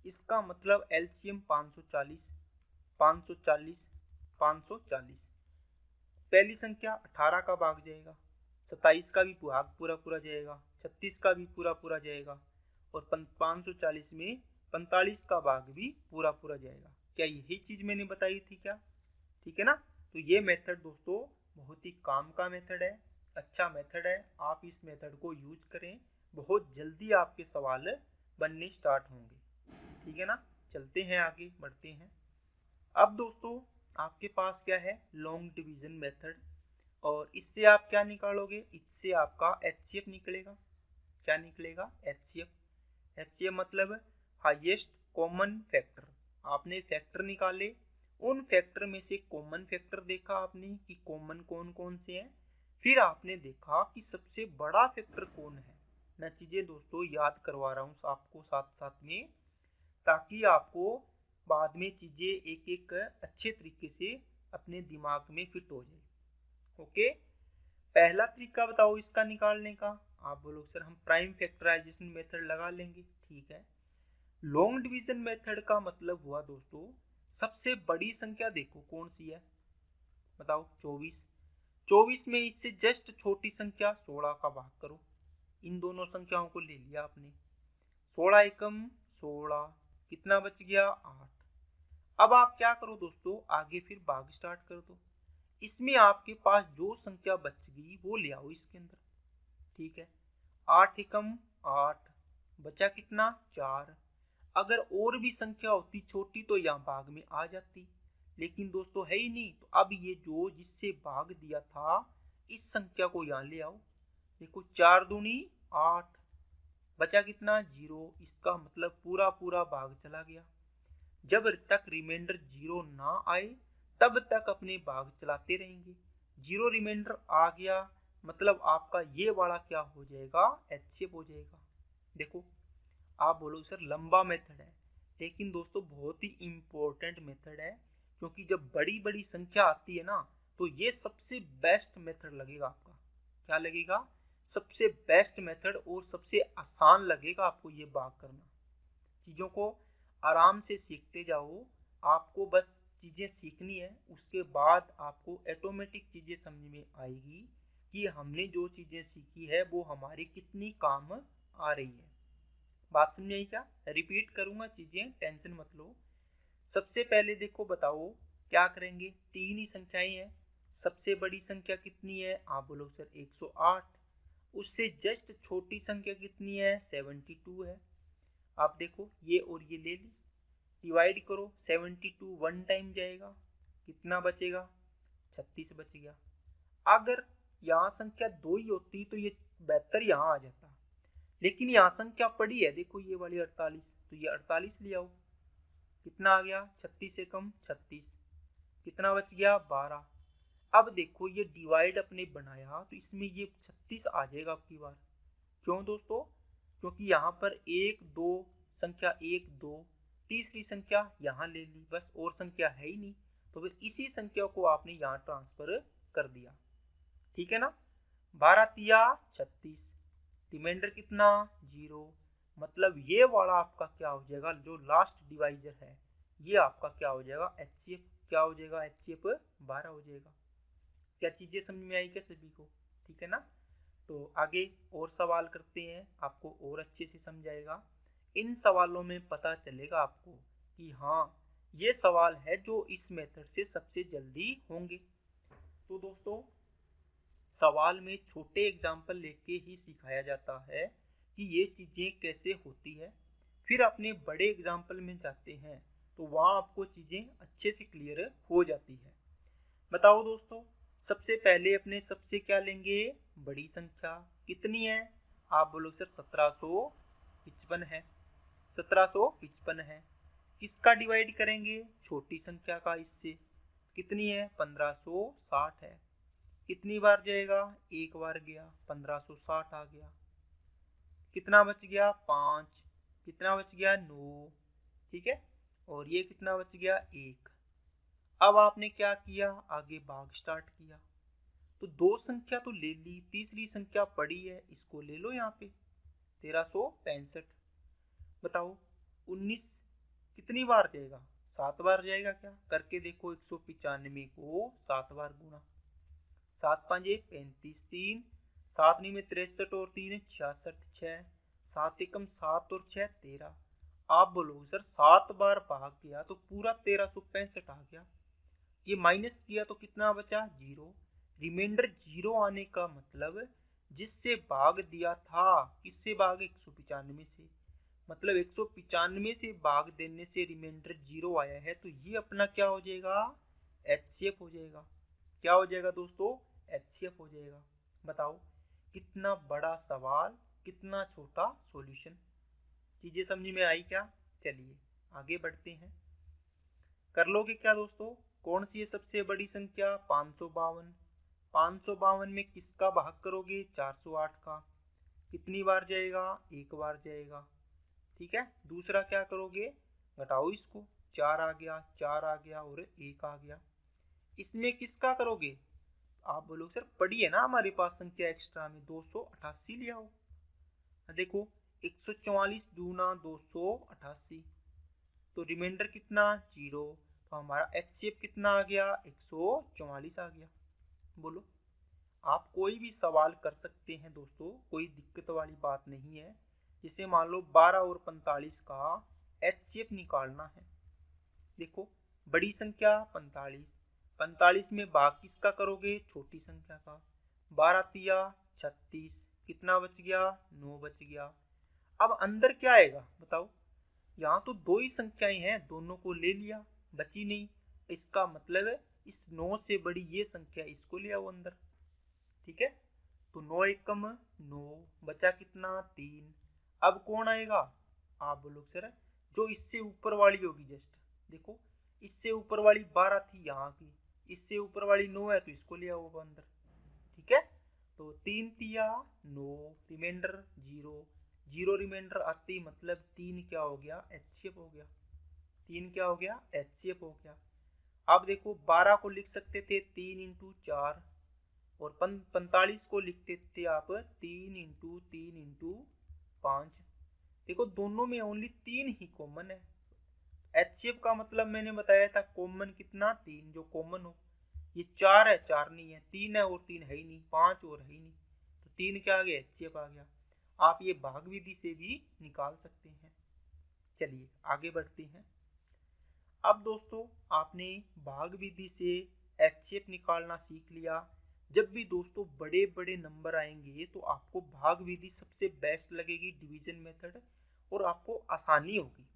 इसका मतलब एलसीएम 540, 540, 540। पहली संख्या 18 का भाग जाएगा, 27 का भी भाग पूरा पूरा जाएगा, 36 का भी पूरा पूरा जाएगा और 540 में 45 का भाग भी पूरा पूरा जाएगा। क्या यही चीज मैंने बताई थी क्या? ठीक है ना। तो ये मेथड दोस्तों बहुत ही काम का मेथड है, अच्छा मेथड है। आप इस मेथड को यूज करें, बहुत जल्दी आपके सवाल बनने स्टार्ट होंगे। ठीक है ना। चलते हैं आगे बढ़ते हैं। अब दोस्तों आपके पास क्या है, लॉन्ग डिवीजन मेथड, और इससे आप क्या निकालोगे, इससे आपका एचसीएफ निकलेगा। क्या निकलेगा? एचसीएफ। एचसीएफ मतलब हाईएस्ट कॉमन फैक्टर। आपने फैक्टर निकाले, उन फैक्टर में से कॉमन फैक्टर देखा आपने कि कॉमन कौन कौन से हैं, फिर आपने देखा कि सबसे बड़ा फैक्टर कौन है। मैं चीजें दोस्तों याद करवा रहा हूँ आपको साथ साथ में, ताकि आपको बाद में चीजें एक एक अच्छे तरीके से अपने दिमाग में फिट हो जाए। ओके, पहला तरीका बताओ इसका निकालने का। आप बोलो सर हम प्राइम फैक्टराइजेशन मेथड लगा लेंगे। ठीक है। लॉन्ग डिवीजन मेथड का मतलब हुआ दोस्तों, सबसे बड़ी संख्या देखो कौन सी है, बताओ 24। 24 में इससे जस्ट छोटी संख्या 16 का भाग करो। इन दोनों संख्याओं को ले लिया आपने, 16 एकम 16, कितना बच गया 8। अब आप क्या करो दोस्तों, आगे फिर भाग स्टार्ट कर दो। इसमें आपके पास जो संख्या बच गई वो ले आओ इसके अंदर। ठीक है। 8 एकम 8, बचा कितना 4। अगर और भी संख्या होती छोटी तो यहाँ भाग में आ जाती, लेकिन दोस्तों है ही नहीं। तो अब ये जो जिससे भाग दिया था इस संख्या को यहाँ ले आओ। देखो 4 दूनी 8, बचा कितना 0। इसका मतलब पूरा पूरा भाग चला गया। जब तक रिमाइंडर 0 ना आए तब तक अपने भाग चलाते रहेंगे। 0 रिमाइंडर आ गया मतलब आपका ये वाला क्या हो जाएगा, एचसीएफ हो जाएगा। देखो आप बोलो सर लंबा मेथड है, लेकिन दोस्तों बहुत ही इंपॉर्टेंट मेथड है, क्योंकि जब बड़ी बड़ी संख्या आती है ना तो ये सबसे बेस्ट मेथड लगेगा आपका। क्या लगेगा? सबसे बेस्ट मेथड और सबसे आसान लगेगा आपको ये भाग करना। चीज़ों को आराम से सीखते जाओ, आपको बस चीज़ें सीखनी है, उसके बाद आपको ऑटोमेटिक चीज़ें समझ में आएगी कि हमने जो चीज़ें सीखी है वो हमारी कितनी काम आ रही है। बात समझ आई क्या? रिपीट करूंगा चीज़ें, टेंशन मत लो। सबसे पहले देखो बताओ क्या करेंगे, तीन ही संख्याएं हैं। सबसे बड़ी संख्या कितनी है? आप बोलो सर 108। उससे जस्ट छोटी संख्या कितनी है? 72 है। आप देखो ये और ये ले ली, डिवाइड करो, 72 वन टाइम जाएगा, कितना बचेगा 36 बच गया। अगर यहाँ संख्या 2 ही होती तो ये 72 यहाँ आ जाता, लेकिन यहाँ संख्या पड़ी है देखो ये वाली 48, तो ये 48 ले आओ, कितना आ गया 36 से कम 36, कितना बच गया 12। अब देखो ये डिवाइड अपने बनाया तो इसमें ये 36 आ जाएगा आपकी बार। क्यों दोस्तों? क्योंकि यहाँ पर 1 2 संख्या 1 2, तीसरी संख्या यहाँ ले ली, बस और संख्या है ही नहीं, तो फिर इसी संख्या को आपने यहाँ ट्रांसफर कर दिया। ठीक है ना। 12 तिया 36, रिमाइंडर कितना 0, मतलब ये वाला आपका क्या हो जाएगा, जो लास्ट डिवाइजर है ये आपका क्या हो जाएगा, एचसीएफ। क्या हो जाएगा? एचसीएफ 12 हो जाएगा। क्या चीजें समझ में आई क्या सभी को? ठीक है ना। तो आगे और सवाल करते हैं, आपको और अच्छे से समझाएगा। इन सवालों में पता चलेगा आपको कि हाँ ये सवाल है जो इस मेथड से सबसे जल्दी होंगे। तो दोस्तों सवाल में छोटे एग्जाम्पल लेके ही सिखाया जाता है कि ये चीज़ें कैसे होती है। फिर अपने बड़े एग्जाम्पल में जाते हैं तो वहाँ आपको चीज़ें अच्छे से क्लियर हो जाती है। बताओ दोस्तों, सबसे पहले अपने सबसे क्या लेंगे, बड़ी संख्या कितनी है? आप बोलो सर 1755 है। 1755 है। किसका डिवाइड करेंगे? छोटी संख्या का इससे, कितनी है 1560 है। कितनी बार जाएगा? एक बार गया, 1560 आ गया। कितना बच गया 5, कितना बच गया 9। ठीक है। और ये कितना बच गया 1। अब आपने क्या किया, आगे भाग स्टार्ट किया। तो दो संख्या तो ले ली, तीसरी संख्या पड़ी है, इसको ले लो यहाँ पे 1365। बताओ 19 कितनी बार जाएगा, 7 बार जाएगा क्या, करके देखो 195 को 7 बार गुना, 7 5 35, 3 7 में 63 और 3 66, 6 7 एकम 7 और 6 13। आप बोलोगे सर 7 बार भाग गया तो पूरा 1365 आ गया, ये माइनस किया तो कितना बचा, 0। रिमाइंडर 0 आने का मतलब जिससे भाग दिया था, किससे भाग, 195 से, मतलब 195 से भाग देने से रिमाइंडर 0 आया है, तो ये अपना क्या हो जाएगा, एचसीएफ हो जाएगा। क्या हो जाएगा दोस्तों, एचसीएफ हो जाएगा। बताओ कितना बड़ा सवाल, कितना छोटा सॉल्यूशन। चीजें समझ में आई क्या? चलिए आगे बढ़ते हैं। कर लोगे क्या दोस्तों? कौन सी है सबसे बड़ी संख्या, 552। 552 में किसका भाग करोगे, 408 का, कितनी बार जाएगा, एक बार जाएगा। ठीक है, दूसरा क्या करोगे, घटाओ इसको, 4 आ गया, 4 आ गया और 1 आ गया। इसमें किसका करोगे, आप बोलोगे सर पड़ी है ना हमारे पास संख्या एक्स्ट्रा में, 288 ले आओ। देखो 144 दूना 288, तो रिमाइंडर कितना, 0, तो हमारा एचसीएफ कितना आ गया, 144 आ गया। बोलो, आप कोई भी सवाल कर सकते हैं दोस्तों, कोई दिक्कत वाली बात नहीं है। जैसे मान लो 12 और 45 का एचसीएफ निकालना है। देखो बड़ी संख्या 45, 45 में भाग किसका करोगे, छोटी संख्या का, 12 तिया 36, कितना बच गया, 9 बच गया। अब अंदर क्या आएगा बताओ, यहाँ तो 2 ही संख्याएं हैं, दोनों को ले लिया, बची नहीं, इसका मतलब है इस 9 से बड़ी ये संख्या, इसको ले आओ अंदर। ठीक है, तो 9 एकम 9, बचा कितना, 3। अब कौन आएगा, आप बोलो सर जो इससे ऊपर वाली होगी, जस्ट देखो इससे ऊपर वाली 12 थी यहाँ की, इससे ऊपर वाली 9 है, तो इसको ले आओ अंदर। ठीक है, तो 3 तिया 9, रिमाइंडर 0, 0 रिमाइंडर आते ही मतलब 3 क्या हो गया, एचसीएफ हो गया। 3 क्या हो गया, एचसीएफ हो गया। अब देखो 12 को लिख सकते थे 3 इंटू 4, और 45 को लिखते थे आप 3 इंटू 3 इंटू 5। देखो दोनों में ओनली 3 ही कॉमन है। एचसीएफ का मतलब मैंने बताया था कॉमन कितना, 3, जो कॉमन हो। ये 4 है, 4 नहीं है, 3 है और 3 है ही नहीं, 5 और है ही नहीं, तो 3 क्या आ गया, एचसीएफ आ गया। आप ये भाग विधि से भी निकाल सकते हैं। चलिए आगे बढ़ते हैं। अब दोस्तों आपने भाग विधि से एचसीएफ निकालना सीख लिया। जब भी दोस्तों बड़े बड़े नंबर आएंगे तो आपको भाग विधि सबसे बेस्ट लगेगी, डिवीजन मेथड, और आपको आसानी होगी।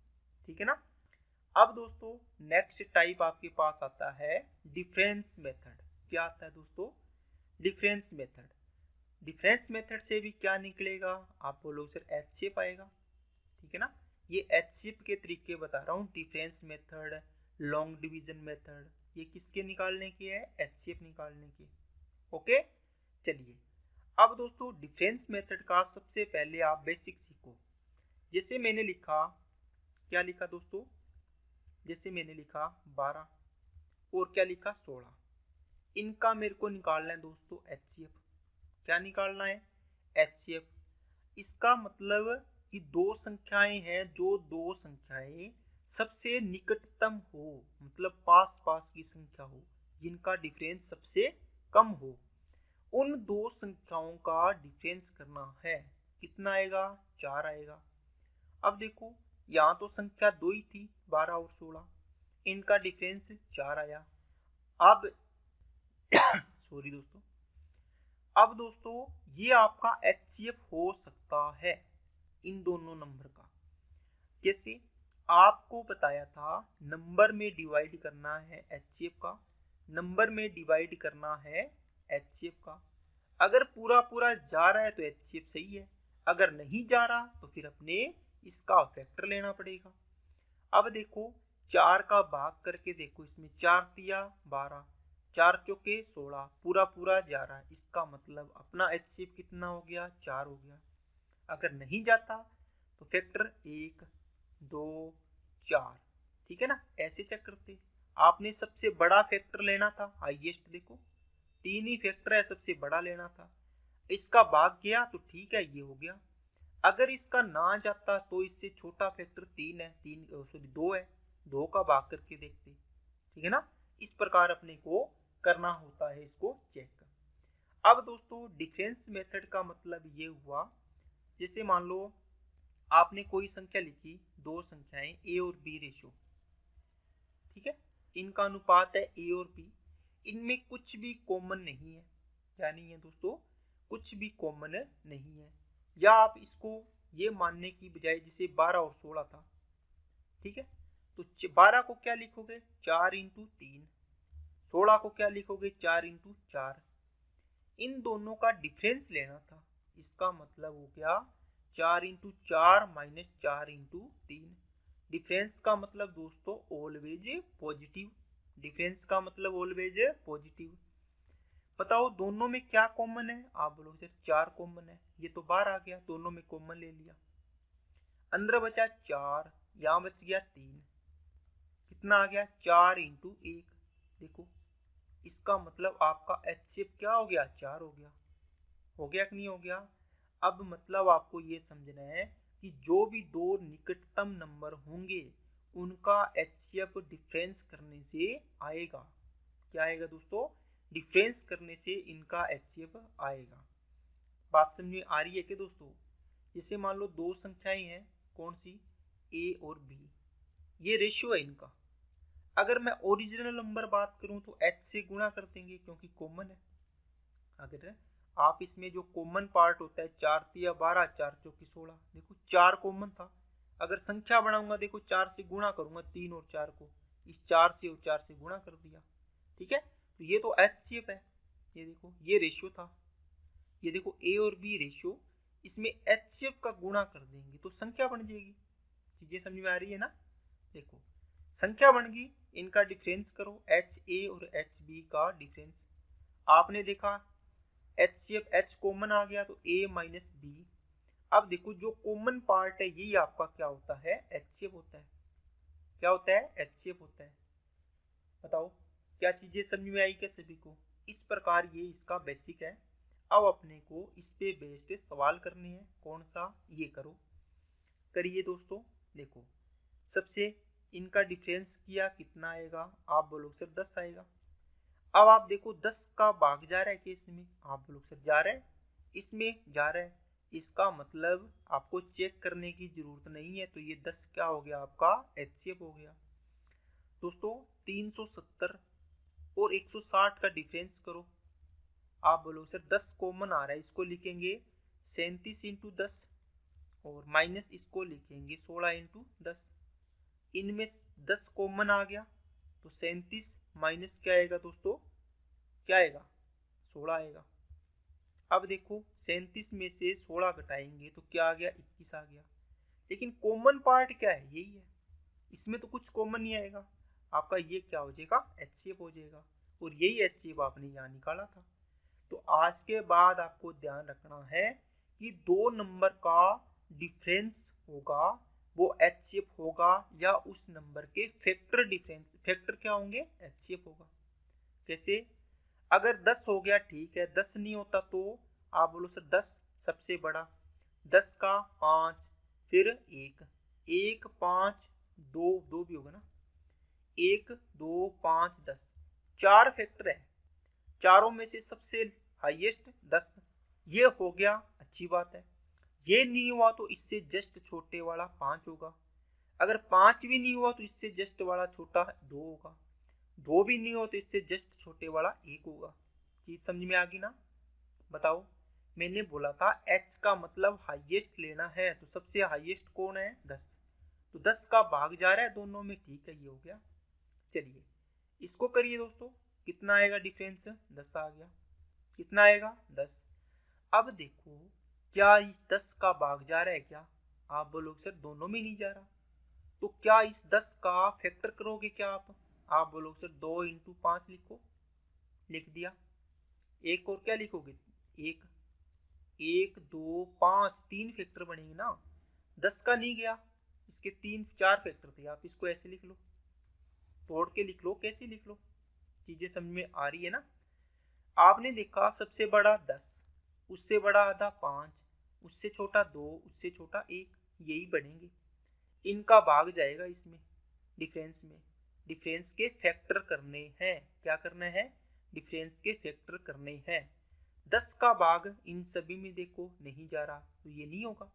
ठीक है ना। अब दोस्तों नेक्स्ट टाइप आपके पास आता है डिफरेंस मेथड। क्या आता है दोस्तों, डिफरेंस मेथड। डिफरेंस मेथड से भी क्या निकलेगा, आप बोलो सर एचसीएफ आएगा। ठीक है ना, ये एचसीएफ के तरीके बता रहा हूँ, difference method, long division method, ये किसके निकालने की है, एचसीएफ निकालने की। ओके, चलिए अब दोस्तों डिफरेंस मेथड का सबसे पहले आप बेसिक सीखो। जैसे मैंने लिखा, क्या लिखा दोस्तों, जैसे मैंने लिखा 12 और क्या लिखा 16, इनका मेरे को निकालना है दोस्तों एचसीएफ। क्या निकालना है, एचसीएफ। इसका मतलब कि दो संख्याएं हैं, जो दो संख्याएं सबसे निकटतम हो, मतलब पास पास की संख्या हो, जिनका डिफरेंस सबसे कम हो, उन दो संख्याओं का डिफरेंस करना है। कितना आएगा, 4 आएगा। अब देखो यहाँ तो संख्या 2 ही थी, 12 और 16, इनका डिफरेंस 4 आया। अब सॉरी दोस्तों, अब दोस्तों ये आपका एचसीएफ हो सकता है इन दोनों नंबर का। जैसे आपको बताया था नंबर में डिवाइड करना है एचसीएफ का, नंबर में डिवाइड करना है एचसीएफ का। अगर पूरा पूरा जा रहा है तो एचसीएफ सही है, अगर नहीं जा रहा तो फिर अपने इसका फैक्टर लेना पड़ेगा। अब देखो 4 का भाग करके देखो, इसमें 4 तिया 12, 4 चौके 16, पूरा पूरा जा रहा है, इसका मतलब अपना एचसीएफ कितना हो गया, 4 हो गया। अगर नहीं जाता तो फैक्टर 1 2 4। ठीक है ना, ऐसे चेक करते। आपने सबसे बड़ा फैक्टर लेना था, हाईएस्ट, देखो 3 ही फैक्टर है, सबसे बड़ा लेना था, इसका भाग गया तो ठीक है, ये हो गया। अगर इसका ना जाता तो इससे छोटा फैक्टर 3 है, 3 सॉरी 2 है, 2 का भाग करके देखते, ठीक है ना। इस प्रकार अपने को करना होता है इसको चेक। अब दोस्तों डिफरेंस मेथड का मतलब ये हुआ, जैसे मान लो आपने कोई संख्या लिखी, दो संख्याएं ए और बी रेशो, ठीक है, इनका अनुपात है ए और बी, इनमें कुछ भी कॉमन नहीं है। क्या नहीं है दोस्तों? कुछ भी कॉमन नहीं है। या आप इसको ये मानने की बजाय जैसे 12 और 16 था, ठीक है, तो 12 को क्या लिखोगे 4 इंटू 3, 16 को क्या लिखोगे 4 इंटू 4। इन दोनों का डिफरेंस लेना था, इसका मतलब हो गया 4 इंटू 4 माइनस 4 इंटू 3। डिफरेंस का मतलब दोस्तों ऑलवेज पॉजिटिव, डिफरेंस का मतलब ऑलवेज पॉजिटिव। बताओ दोनों में क्या कॉमन है? आप बोलोगे सिर्फ 4 कॉमन है, ये तो बाहर आ गया, दोनों में कॉमन ले लिया, अंदर बचा 4, यहाँ बच गया 3, कितना आ गया 4 इंटू 1। देखो इसका मतलब आपका एचसीएफ क्या हो गया 4 हो गया कि नहीं हो गया? अब मतलब आपको ये समझना है कि जो भी दो निकटतम नंबर होंगे उनका एचसीएफ डिफरेंस करने से आएगा। क्या आएगा दोस्तों? डिफरेंस करने से इनका एचसीएफ आएगा। बात समझ में आ रही है कि दोस्तों? जैसे मान लो दो संख्याएं हैं, कौन सी, ए और बी, ये रेशियो है इनका। अगर मैं ओरिजिनल नंबर बात करूं तो एच से गुणा कर देंगे क्योंकि कॉमन है। अगर आप इसमें जो कॉमन पार्ट होता है 4 तिया 12, 4 चौकी 16, देखो 4 कॉमन था। अगर संख्या बनाऊंगा देखो 4 से गुणा करूंगा 3 और 4 को, इस 4 से और 4 से गुणा कर दिया, ठीक है। तो ये तो एचसीएफ है। ये देखो ये रेशियो था, ये देखो ए और बी रेशियो, इसमें एचसीएफ का गुणा कर देंगे तो संख्या बन जाएगी। चीजें समझ में आ रही है ना? देखो संख्या बन गई, इनका डिफरेंस करो, एच ए और एच बी का डिफरेंस। आपने देखा H C F H common आ गया तो ए माइनस बी। अब देखो जो कॉमन पार्ट है यही आपका क्या होता है एच सी एफ होता है। क्या होता है? एच सी एफ होता है। बताओ क्या चीजें समझ में आई क्या सभी को? इस प्रकार ये इसका बेसिक है। अब अपने को इस पे बेस्ड सवाल करने हैं, कौन सा, ये करो, करिए दोस्तों। देखो सबसे इनका डिफरेंस किया, कितना आएगा? आप बोलो सर 10 आएगा। अब आप देखो 10 का भाग जा रहा है कि इसमें? आप लोग सर जा रहा है, इसमें जा रहा है, इसका मतलब आपको चेक करने की जरूरत नहीं है। तो ये 10 क्या हो गया आपका एचसीएफ हो गया। दोस्तों 370 और 160 का डिफरेंस करो। आप बोलो सर 10 कॉमन आ रहा है, इसको लिखेंगे 37 इंटू 10 और माइनस इसको लिखेंगे 16 इंटू 10। इनमें 10 कॉमन आ गया तो 37 माइनस क्या आएगा दोस्तों? क्या आएगा? 16 आएगा। अब देखो 37 में से 16 घटाएंगे तो क्या आ गया? 21 आ गया। लेकिन कॉमन पार्ट क्या है? यही है, इसमें तो कुछ कॉमन नहीं आएगा। आपका ये क्या हो जाएगा? एचसीएफ हो जाएगा। और यही एचसीएफ आपने यहाँ निकाला था। तो आज के बाद आपको ध्यान रखना है कि दो नंबर का डिफरेंस होगा वो एचसीएफ होगा या उस नंबर के फैक्टर डिफरेंस, फैक्टर क्या होंगे? एचसीएफ होगा। कैसे? अगर 10 हो गया ठीक है, 10 नहीं होता तो आप बोलो सर 10 सबसे बड़ा, 10 का 5, फिर 1, 1 5 2, 2 भी होगा ना, 1 2 5 10, 4 फैक्टर है, चारों में से सबसे हाईएस्ट 10, ये हो गया, अच्छी बात है। ये नहीं हुआ तो इससे जस्ट छोटे वाला 5 होगा। अगर 5 भी नहीं हुआ तो इससे जस्ट वाला छोटा 2 होगा। 2 भी नहीं हो तो इससे जस्ट छोटे वाला 1 होगा। चीज समझ में आ गई ना? बताओ, मैंने बोला था h का मतलब हाईएस्ट लेना है, तो सबसे हाईएस्ट कौन है? 10। तो 10 का भाग जा रहा है दोनों में, ठीक है, ये हो गया। चलिए इसको करिए दोस्तों, कितना आएगा डिफरेंस? 10 आ गया। कितना आएगा? 10। अब देखो क्या इस 10 का भाग जा रहा है क्या? आप बोलोगे सर दोनों में नहीं जा रहा। तो क्या इस 10 का फैक्टर करोगे क्या आप बोलोगे सर 2 इंटू 5 लिखो, लिख दिया। एक और क्या लिखोगे? एक, 1 2 5 3 फैक्टर बनेंगे ना, 10 का नहीं गया, इसके 3 4 फैक्टर थे। आप इसको ऐसे लिख लो, तोड़ के लिख लो, कैसे लिख लो, चीजें समझ में आ रही है ना? आपने देखा सबसे बड़ा 10, उससे बड़ा आधा 5, उससे छोटा 2, उससे छोटा 1, यही बढ़ेंगे। इनका भाग जाएगा इसमें डिफरेंस में। डिफरेंस के फैक्टर करने हैं। क्या करना है? डिफरेंस के फैक्टर करने हैं। 10 का भाग इन सभी में देखो नहीं जा रहा, तो ये नहीं होगा।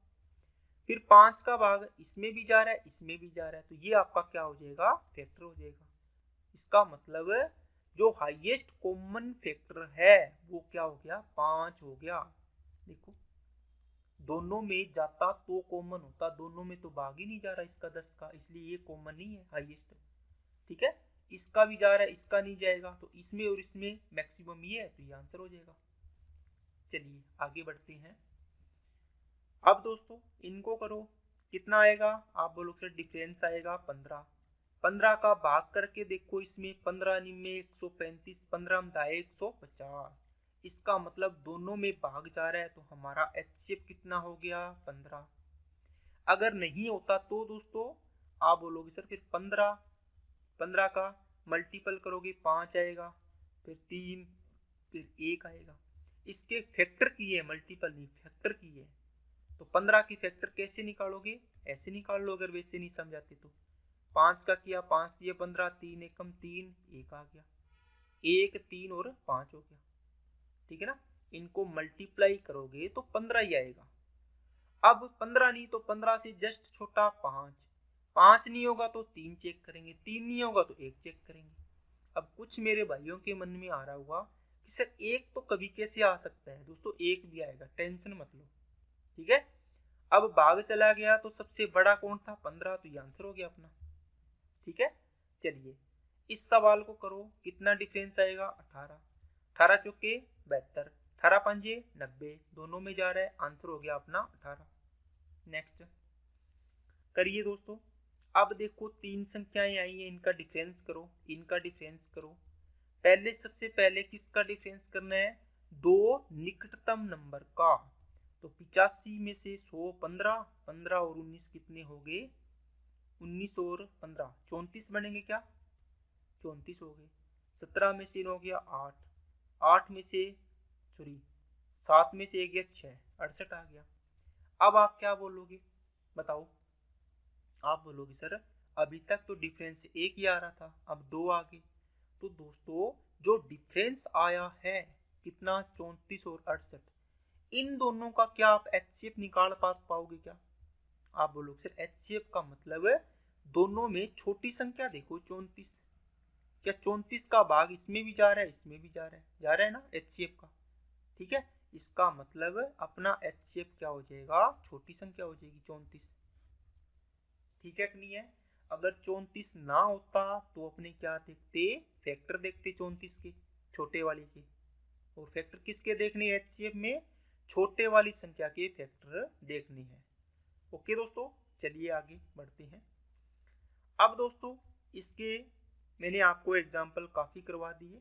फिर 5 का भाग इसमें भी जा रहा है, इसमें भी जा रहा है, तो ये आपका क्या हो जाएगा? फैक्टर हो जाएगा। इसका मतलब जो हाईएस्ट कॉमन फैक्टर है वो क्या हो गया? 5 हो गया। देखो दोनों में जाता तो कॉमन होता, दोनों में तो भाग ही नहीं जा रहा इसका 10 का, इसलिए ये कॉमन नहीं है हाईएस्ट। ठीक है, इसका भी जा रहा है, इसका नहीं जाएगा, तो इसमें और इसमें मैक्सिमम ये है, तो ये आंसर हो जाएगा। चलिए आगे बढ़ते हैं। अब दोस्तों इनको करो, कितना आएगा? आप बोलोगे सर डिफरेंस आएगा 15। 15 का भाग करके देखो, इसमें 15 में 135, 15 में 150। इसका मतलब दोनों में भाग जा रहा है, तो हमारा एचसीएफ कितना हो गया? 15। अगर नहीं होता तो दोस्तों आप बोलोगे सर फिर 15 का मल्टीपल करोगे 5 आएगा, फिर 3, फिर 1 आएगा। इसके फैक्टर की है, मल्टीपल नहीं, फैक्टर की है। तो 15 की फैक्टर कैसे निकालोगे? ऐसे निकाल लो, अगर वैसे नहीं समझाते तो। 5 का किया, 5 दिया 15, 3 एकम 3, 1 आ गया। 1, 3 और 5 हो गया। ठीक है ना, इनको मल्टीप्लाई करोगे तो 15 ही आएगा। अब 15 नहीं तो 15 से जस्ट छोटा 5। 5 नहीं होगा तो 3 चेक करेंगे, 3 नहीं होगा तो 1 चेक करेंगे। अब कुछ मेरे भाइयों के मन में आ रहा हुआ कि सर 1 तो कभी कैसे आ सकता है? दोस्तों 1 भी आएगा, टेंशन मत लो। ठीक है, अब भाग चला गया तो सबसे बड़ा कौन था? 15, तो ये आंसर हो गया अपना। ठीक है, चलिए इस सवाल को करो, कितना डिफरेंस आएगा? 18। 18 चौके 72, 18 पंजे 90, दोनों में जा रहा है, आंसर हो गया अपना 18। नेक्स्ट करिए दोस्तों। अब देखो 3 संख्याएं आई हैं, इनका डिफरेंस करो, इनका डिफरेंस करो। पहले सबसे पहले किसका डिफरेंस करना है? दो निकटतम नंबर का। तो 85 में से 100 15, 15 और 19 कितने हो गए? 19 और 15 34 बनेंगे क्या? 34 हो गए। 17 में से हो गया 8, 8 में से सॉरी 7 में से 1 गया 6, 68 आ गया। अब आप क्या बोलोगे बताओ? आप बोलोगे सर अभी तक तो डिफरेंस 1 ही आ रहा था, अब 2 आ गए। तो दोस्तों जो डिफरेंस आया है कितना? 34 और 68, इन दोनों का क्या आप एचसीएफ निकाल पाओगे क्या? आप बोलोगे सर एचसीएफ का मतलब है दोनों में छोटी संख्या देखो 34। क्या 34 का भाग इसमें भी जा रहा है, इसमें भी जा रहा है ना एचसीएफ का। ठीक है, इसका मतलब अपना एचसीएफ क्या हो जाएगा? छोटी संख्या हो जाएगी 34। ठीक है कि नहीं है? अगर 34 ना होता तो अपने क्या देखते? फैक्टर देखते 34 के, छोटे वाली के। और फैक्टर किसके देखने? एचसीएफ में छोटे वाली संख्या के फैक्टर देखने हैं। ओके दोस्तों, चलिए आगे बढ़ते हैं। अब दोस्तों इसके मैंने आपको एग्जाम्पल काफ़ी करवा दिए।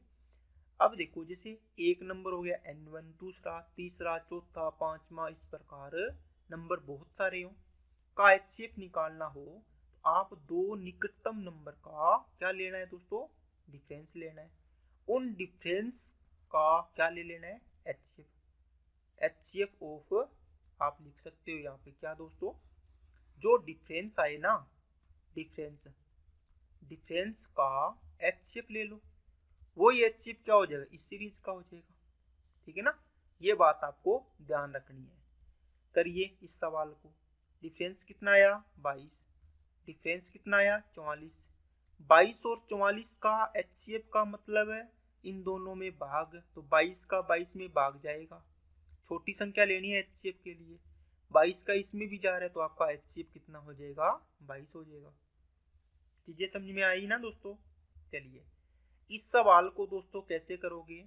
अब देखो जैसे एक नंबर हो गया n1, दूसरा, तीसरा, चौथा, पांचवा, इस प्रकार नंबर बहुत सारे हो का एचसीएफ निकालना हो तो आप दो निकटतम नंबर का क्या लेना है दोस्तों? डिफरेंस लेना है। उन डिफरेंस का क्या ले लेना है? एचसीएफ। एचसीएफ ऑफ आप लिख सकते हो यहाँ पे क्या दोस्तों? जो डिफरेंस आए ना, डिफरेंस का एचसीएफ ले लो, वही एचसीएफ क्या हो जाएगा? इस सीरीज का हो जाएगा। ठीक है ना, ये बात आपको ध्यान रखनी है। करिए इस सवाल को। डिफरेंस कितना आया? 22। डिफरेंस कितना आया? 44। 22 और 44 का एचसीएफ का मतलब है इन दोनों में भाग, तो 22 का 22 में भाग जाएगा। छोटी संख्या लेनी है एचसीएफ के लिए, 22 का इसमें भी जा रहा है, तो आपका एचसीएफ कितना हो जाएगा? 22 हो जाएगा। चीजें समझ में आई ना दोस्तों? चलिए इस सवाल को दोस्तों कैसे करोगे?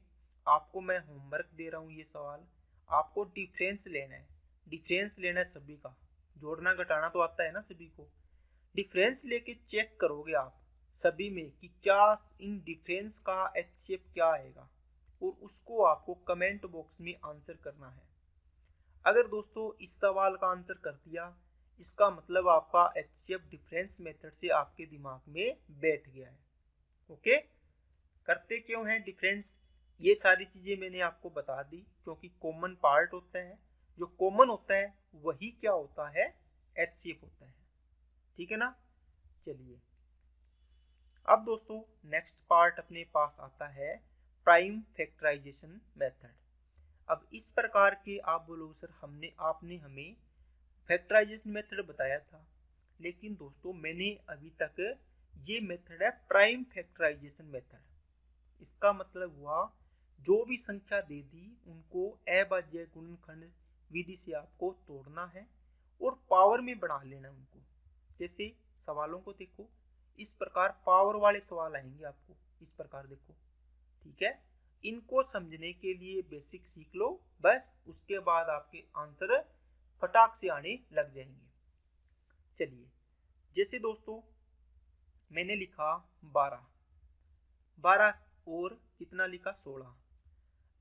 आपको मैं होमवर्क दे रहा हूँ, ये सवाल आपको डिफरेंस लेना है। डिफरेंस लेना है सभी का, जोड़ना घटाना तो आता है ना सभी को। डिफरेंस लेके चेक करोगे आप सभी में कि क्या इन डिफरेंस का एचसीएफ क्या आएगा, और उसको आपको कमेंट बॉक्स में आंसर करना है। अगर दोस्तों इस सवाल का आंसर कर दिया, इसका मतलब आपका एचसीएफ डिफरेंस मेथड से आपके दिमाग में बैठ गया है। ओके, करते क्यों हैं डिफरेंस? ये सारी चीज़ें मैंने आपको बता दी क्योंकि कॉमन पार्ट होता है जो कॉमन होता है वही क्या होता है, HCF होता है। ठीक है ना। चलिए अब दोस्तों नेक्स्ट पार्ट अपने पास आता है प्राइम फैक्टराइजेशन मेथड। अब इस प्रकार के आप बोलो सर आपने हमें फैक्टराइजेशन मेथड बताया था, लेकिन दोस्तों मैंने अभी तक ये मेथड है प्राइम फैक्टराइजेशन मेथड। इसका मतलब हुआ जो भी संख्या दे दी उनको अभाज्य गुणनखंड विधि से आपको तोड़ना है और पावर में बढ़ा लेना है उनको। जैसे सवालों को देखो, इस प्रकार पावर वाले सवाल आएंगे आपको, इस प्रकार देखो। ठीक है, इनको समझने के लिए बेसिक सीख लो बस, उसके बाद आपके आंसर फटाक से आने लग जाएंगे। चलिए जैसे दोस्तों मैंने लिखा 12 और कितना लिखा 16,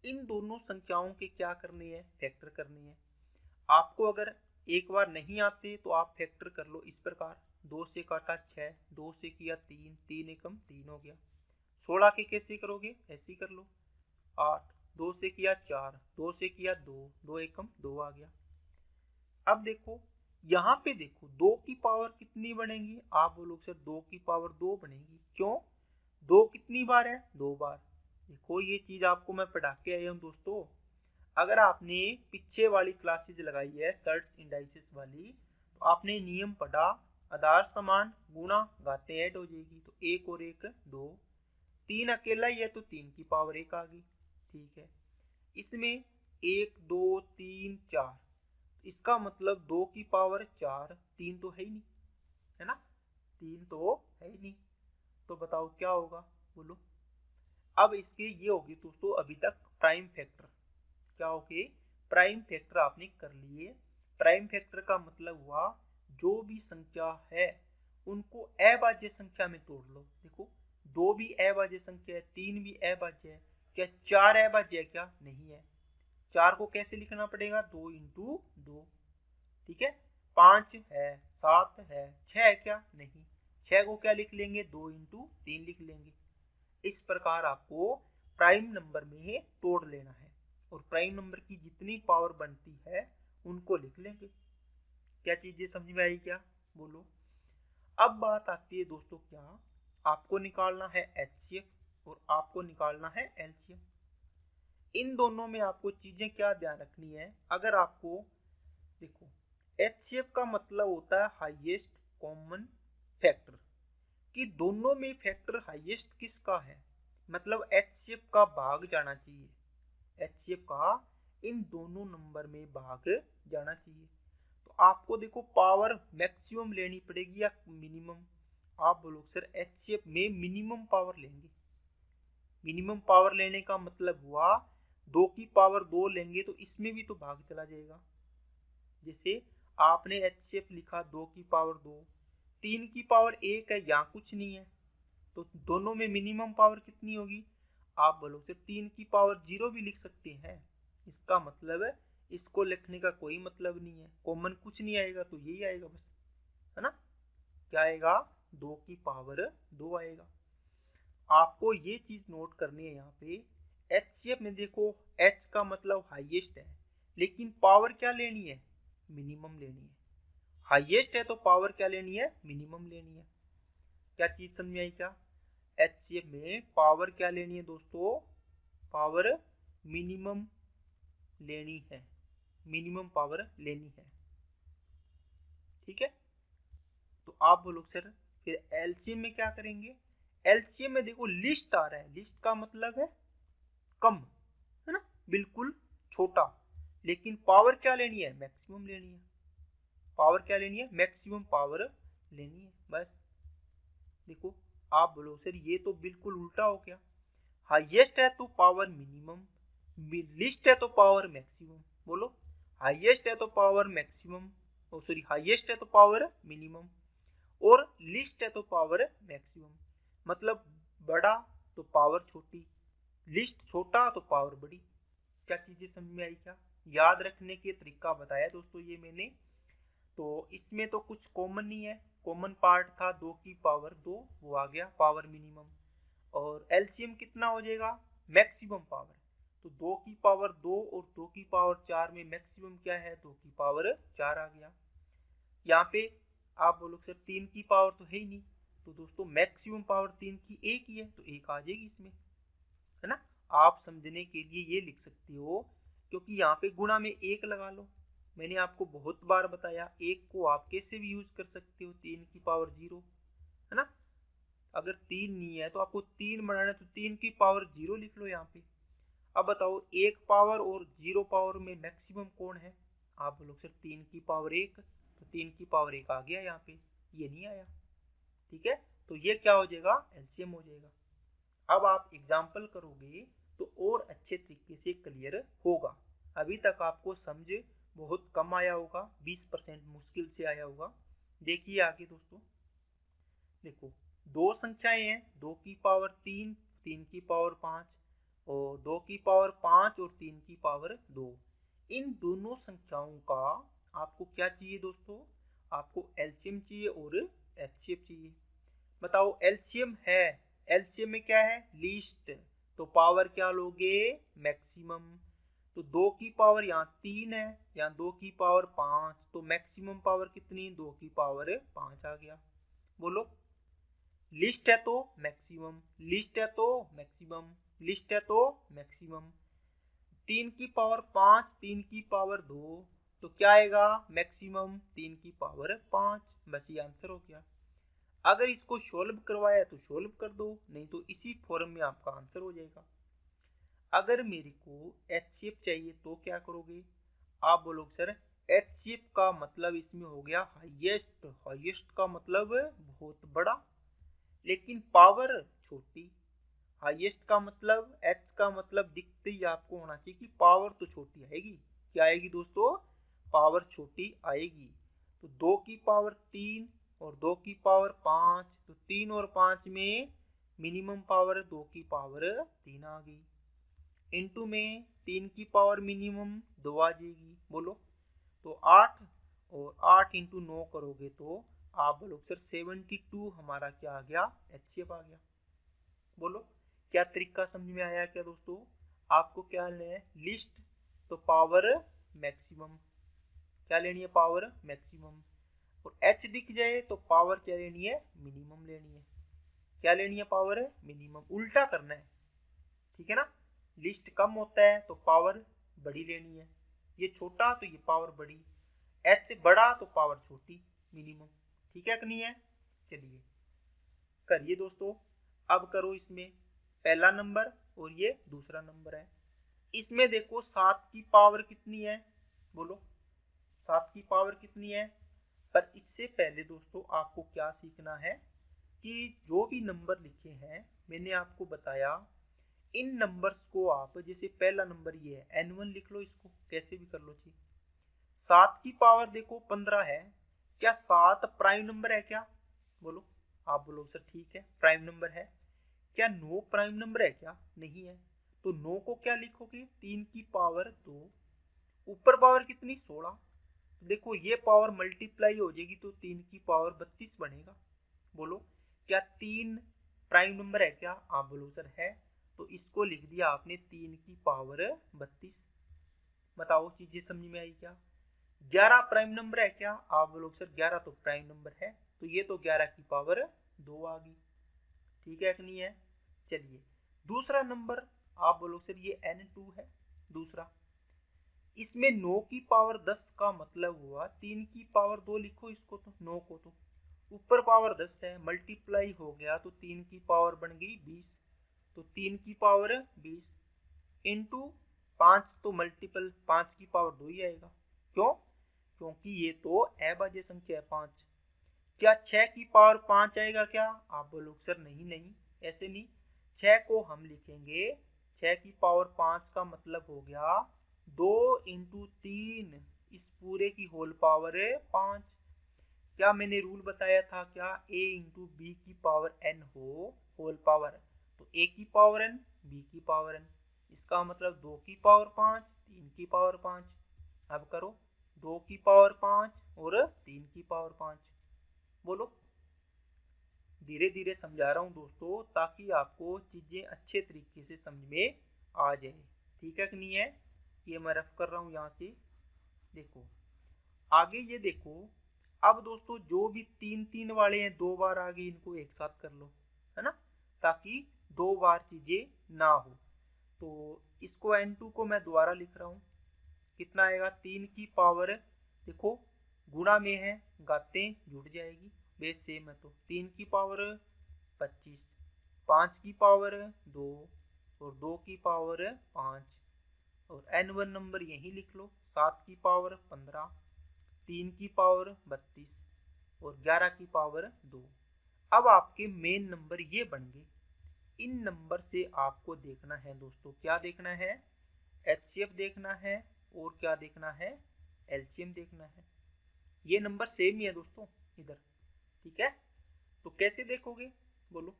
इन दोनों संख्याओं के क्या करने हैं, फैक्टर करने हैं। आपको अगर एक बार नहीं आते तो आप फैक्टर कर लो इस प्रकार, 2 से काटा 6, 2 से किया 3, 3 एकम 3 हो गया। 16 के कैसे करोगे, ऐसे ही कर लो। 8, 2 से किया 4, 2 से किया 2, 2 एकम 2 आ गया। अब देखो यहाँ पे देखो 2 की पावर कितनी बनेगी, आप बोलोगे सर 2 की पावर 2 बनेगी। क्यों, 2 कितनी बार है, 2 बार। देखो ये चीज आपको मैं पढ़ा के आया हूँ दोस्तों। अगर आपने पीछे वाली क्लासेज लगाई है सर्ट्स इंडाइसिस वाली, तो आपने नियम पढ़ा, आधार समान गुणा घातें ऐड हो जाएगी, तो 1 और 1 2, 3 अकेला ही है तो 3 की पावर 1 आ गई। ठीक है, इसमें 1 2 3 4, इसका मतलब 2 की पावर 4, 3 तो है ही नहीं, है ना, 3 तो है ही नहीं। तो बताओ क्या होगा, बोलो। अब इसके ये होगी दोस्तों अभी तक प्राइम फैक्टर, क्या होगी, प्राइम फैक्टर आपने कर लिए। प्राइम फैक्टर का मतलब हुआ जो भी संख्या है उनको अभाज्य संख्या में तोड़ लो। देखो 2 भी अभाज्य संख्या है, 3 भी अभाज्य है, क्या 4 अभाज्य है, क्या नहीं है। 4 को कैसे लिखना पड़ेगा, 2 इंटू 2। ठीक है, 5 है, 7 है, 6 है, क्या नहीं। 6 को क्या लिख लेंगे, 2 इंटू 3 लिख लेंगे। इस प्रकार आपको प्राइम नंबर में तोड़ लेना है और प्राइम नंबर की जितनी पावर बनती है उनको लिख लेंगे। क्या चीजें समझ में आई, क्या, बोलो। अब बात आती है दोस्तों, क्या आपको निकालना है HCF और आपको निकालना है LCM। इन दोनों में आपको चीजें क्या ध्यान रखनी है, अगर आपको देखो HCF का मतलब होता है हाईएस्ट कॉमन फैक्टर, कि दोनों में फैक्टर हाईएस्ट किसका है, मतलब HCF का भाग जाना चाहिए, HCF का इन दोनों नंबर में भाग जाना चाहिए। तो आपको देखो पावर मैक्सिमम लेनी पड़ेगी या मिनिमम, आप बोलो सर HCF में मिनिमम पावर लेंगे। मिनिमम पावर लेने का मतलब हुआ 2 की पावर 2 लेंगे तो इसमें भी तो भाग चला जाएगा। जैसे आपने HCF लिखा 2 की पावर 2, 3 की पावर 1 है, यहाँ कुछ नहीं है, तो दोनों में मिनिमम पावर कितनी होगी, आप बोलो तो 3 की पावर 0 भी लिख सकते हैं। इसका मतलब है इसको लिखने का कोई मतलब नहीं है, कॉमन कुछ नहीं आएगा तो यही आएगा बस, है ना। क्या आएगा, 2 की पावर 2 आएगा। आपको ये चीज नोट करनी है यहाँ पे, HCF में देखो H का मतलब हाईएस्ट है, लेकिन पावर क्या लेनी है, मिनिमम लेनी है। हाईएस्ट है तो पावर क्या लेनी है, मिनिमम लेनी है। क्या चीज समझ आई, क्या HCF में पावर क्या लेनी है दोस्तों, पावर मिनिमम लेनी है, मिनिमम पावर लेनी है। ठीक है, तो आप बोलो सर फिर LCM में क्या करेंगे। LCM में देखो लिस्ट आ रहा है, लिस्ट का मतलब है कम, है ना, बिल्कुल छोटा, लेकिन पावर क्या लेनी है, मैक्सिमम लेनी है। पावर क्या लेनी है, मैक्सिमम पावर लेनी है, बस। देखो आप बोलो सर ये तो बिल्कुल उल्टा हो गया, हाईएस्ट है तो पावर मिनिमम, लिस्ट है तो पावर मैक्सिमम। बोलो हाईएस्ट है तो पावर मैक्सिमम, ओ सॉरी हाईएस्ट है तो पावर मिनिमम और लिस्ट है तो पावर मैक्सिमम। मतलब बड़ा तो पावर छोटी, लिस्ट छोटा तो पावर बड़ी। क्या चीजें समझ में आई, क्या याद रखने के तरीका बताया दोस्तों ये मैंने। तो इसमें तो कुछ कॉमन नहीं है, कॉमन पार्ट था 2 की पावर 2, वो आ गया पावर मिनिमम, और LCM कितना हो जाएगा, मैक्सिमम पावर। तो 2 की पावर 2 और 2 की पावर 4 में मैक्सिमम क्या है, 2 की पावर 4 आ गया। यहाँ पे आप बोलो सर 3 की पावर तो है ही नहीं, तो दोस्तों मैक्सिमम पावर 3 की 1 ही है, तो 1 आ जाएगी इसमें, है ना। आप समझने के लिए ये लिख सकते हो, क्योंकि यहाँ पे गुणा में 1 लगा लो। मैंने आपको बहुत बार बताया 1 को आप कैसे भी यूज कर सकते हो, 3 की पावर 0, है ना। अगर 3 नहीं है तो आपको 3 बनाना है, तो 3 की पावर 0 लिख लो यहाँ पे। अब बताओ 1 पावर और 0 पावर में मैक्सिमम कौन है, आप बोलो सर 3 की पावर 1, तो 3 की पावर 1 आ गया यहाँ पे, ये नहीं आया, ठीक है। तो ये क्या हो जाएगा, एलसीएम हो जाएगा। अब आप एग्जाम्पल करोगे तो और अच्छे तरीके से क्लियर होगा। अभी तक आपको समझ बहुत कम आया होगा, 20% मुश्किल से आया होगा। देखिए आगे दोस्तों, देखो दो संख्याएं हैं, 2 की पावर 3, 3 की पावर 5, और 2 की पावर 5 और 3 की पावर 2। इन दोनों संख्याओं का आपको क्या चाहिए दोस्तों, आपको एलसीएम चाहिए और एचसीएफ चाहिए। बताओ एलसीएम है, एलसीएम में क्या है, लीस्ट, तो पावर क्या लोगे, मैक्सिमम। तो 2 की पावर यहाँ 3 है, यहाँ 2 की पावर 5, तो मैक्सिमम पावर कितनी, 2 की पावर 5 आ गया। बोलो लिस्ट है तो मैक्सिमम, लिस्ट है तो मैक्सिमम, लिस्ट है तो मैक्सिमम। 3 की पावर 5, 3 की पावर 2, तो क्या आएगा, मैक्सिमम 3 की पावर 5। बस ये आंसर हो गया। अगर इसको सोल्व करवाया तो सोल्व कर दो, नहीं तो इसी फॉर्म में आपका आंसर हो जाएगा। अगर मेरे को एचसीएफ चाहिए तो क्या करोगे, आप बोलोगे सर एचसीएफ का मतलब इसमें हो गया हाईएस्ट, हाईएस्ट का मतलब बहुत बड़ा, लेकिन पावर छोटी। हाईएस्ट का मतलब, एच का मतलब दिखते ही आपको होना चाहिए कि पावर तो छोटी आएगी। क्या आएगी दोस्तों, पावर छोटी आएगी। तो 2 की पावर 3 और 2 की पावर 5, तो 3 और 5 में मिनिमम पावर 2 की पावर 3 आ गई। इनटू में 3 की पावर मिनिमम 2 आ जाएगी। बोलो तो 8, और 8 इंटू 9 करोगे तो आप बोलो सर 72 हमारा क्या आ गया, एचसीएफ आ गया। बोलो क्या तरीका समझ में आया क्या दोस्तों। आपको क्या लेना है, लिस्ट, तो पावर मैक्सिमम, क्या लेनी है, पावर मैक्सिमम। और एच दिख जाए तो पावर क्या लेनी है, मिनिमम लेनी है। क्या लेनी है, पावर मिनिमम, उल्टा करना है, ठीक है ना। लिस्ट कम होता है तो पावर बड़ी लेनी है, ये छोटा तो ये पावर बड़ी, एच से बड़ा तो पावर छोटी, मिनिमम, ठीक है कि नहीं है। चलिए करिए दोस्तों। अब करो इसमें पहला नंबर और ये दूसरा नंबर है। इसमें देखो 7 की पावर कितनी है, बोलो 7 की पावर कितनी है। पर इससे पहले दोस्तों आपको क्या सीखना है कि जो भी नंबर लिखे हैं मैंने आपको बताया, इन नंबर्स को आप, जैसे पहला नंबर ये है n1 लिख लो, इसको कैसे भी कर लो जी। 7 की पावर देखो 15 है, क्या 7 प्राइम नंबर है क्या, बोलो। आप बोलो सर ठीक है प्राइम नंबर है। क्या 9 प्राइम नंबर है क्या, नहीं है। तो 9 को क्या लिखोगे, 3 की पावर 2, ऊपर पावर कितनी 16, देखो ये पावर मल्टीप्लाई हो जाएगी तो 3 की पावर 32 बनेगा। बोलो क्या 3 प्राइम नंबर है क्या, आप बोलो सर है, तो इसको लिख दिया आपने 3 की पावर 32। बताओ चीजें समझ में आई क्या। 11 प्राइम नंबर है क्या, आप बोलो सर 11 तो प्राइम नंबर है, तो ये तो 11 की पावर 2 आ गई, ठीक है कि नहीं है। चलिए दूसरा नंबर, आप बोलो सर ये n2 है दूसरा। इसमें 9 की पावर 10 का मतलब हुआ 3 की पावर 2 लिखो इसको, तो 9 को तो ऊपर पावर 10 है, मल्टीप्लाई हो गया तो 3 की पावर बन गई 20, तो 3 की पावर 20 इंटू 5, तो मल्टीपल 5 की पावर 2 ही आएगा। क्यों, क्योंकि ये तो अभाज्य संख्या है 5। क्या 6 की पावर 5 आएगा क्या, आप बोलो सर नहीं नहीं, ऐसे नहीं। 6 को हम लिखेंगे, 6 की पावर 5 का मतलब हो गया 2 इंटू 3, इस पूरे की होल पावर है 5। क्या मैंने रूल बताया था क्या, a इंटू बी की पावर n हो होल पावर, तो a की पावर n, b की पावर n, इसका मतलब 2 की पावर 5, 3 की पावर 5। अब करो 2 की पावर 5 और 3 की पावर 5। बोलो धीरे धीरे समझा रहा हूँ दोस्तों, ताकि आपको चीजें अच्छे तरीके से समझ में आ जाए। ठीक है कि नहीं है? ये मैं रफ कर रहा हूँ यहाँ से। देखो आगे ये देखो, अब दोस्तों जो भी 3 3 वाले हैं 2 बार आगे इनको एक साथ कर लो, है ना, ताकि 2 बार चीजें ना हो। तो इसको n2 को मैं दोबारा लिख रहा हूँ, कितना आएगा 3 की पावर, देखो गुणा में है घातें जुड़ जाएगी, बेस सेम है तो 3 की पावर 25, 5 की पावर 2 और 2 की पावर 5, और n1 नंबर यही लिख लो, 7 की पावर 15, 3 की पावर 32 और 11 की पावर 2। अब आपके मेन नंबर ये बन गए। इन नंबर से आपको देखना है दोस्तों, क्या देखना है, एचसीएफ देखना है और क्या देखना है, एलसीएम देखना है। ये नंबर सेम ही है दोस्तों इधर, ठीक है। तो कैसे देखोगे बोलो?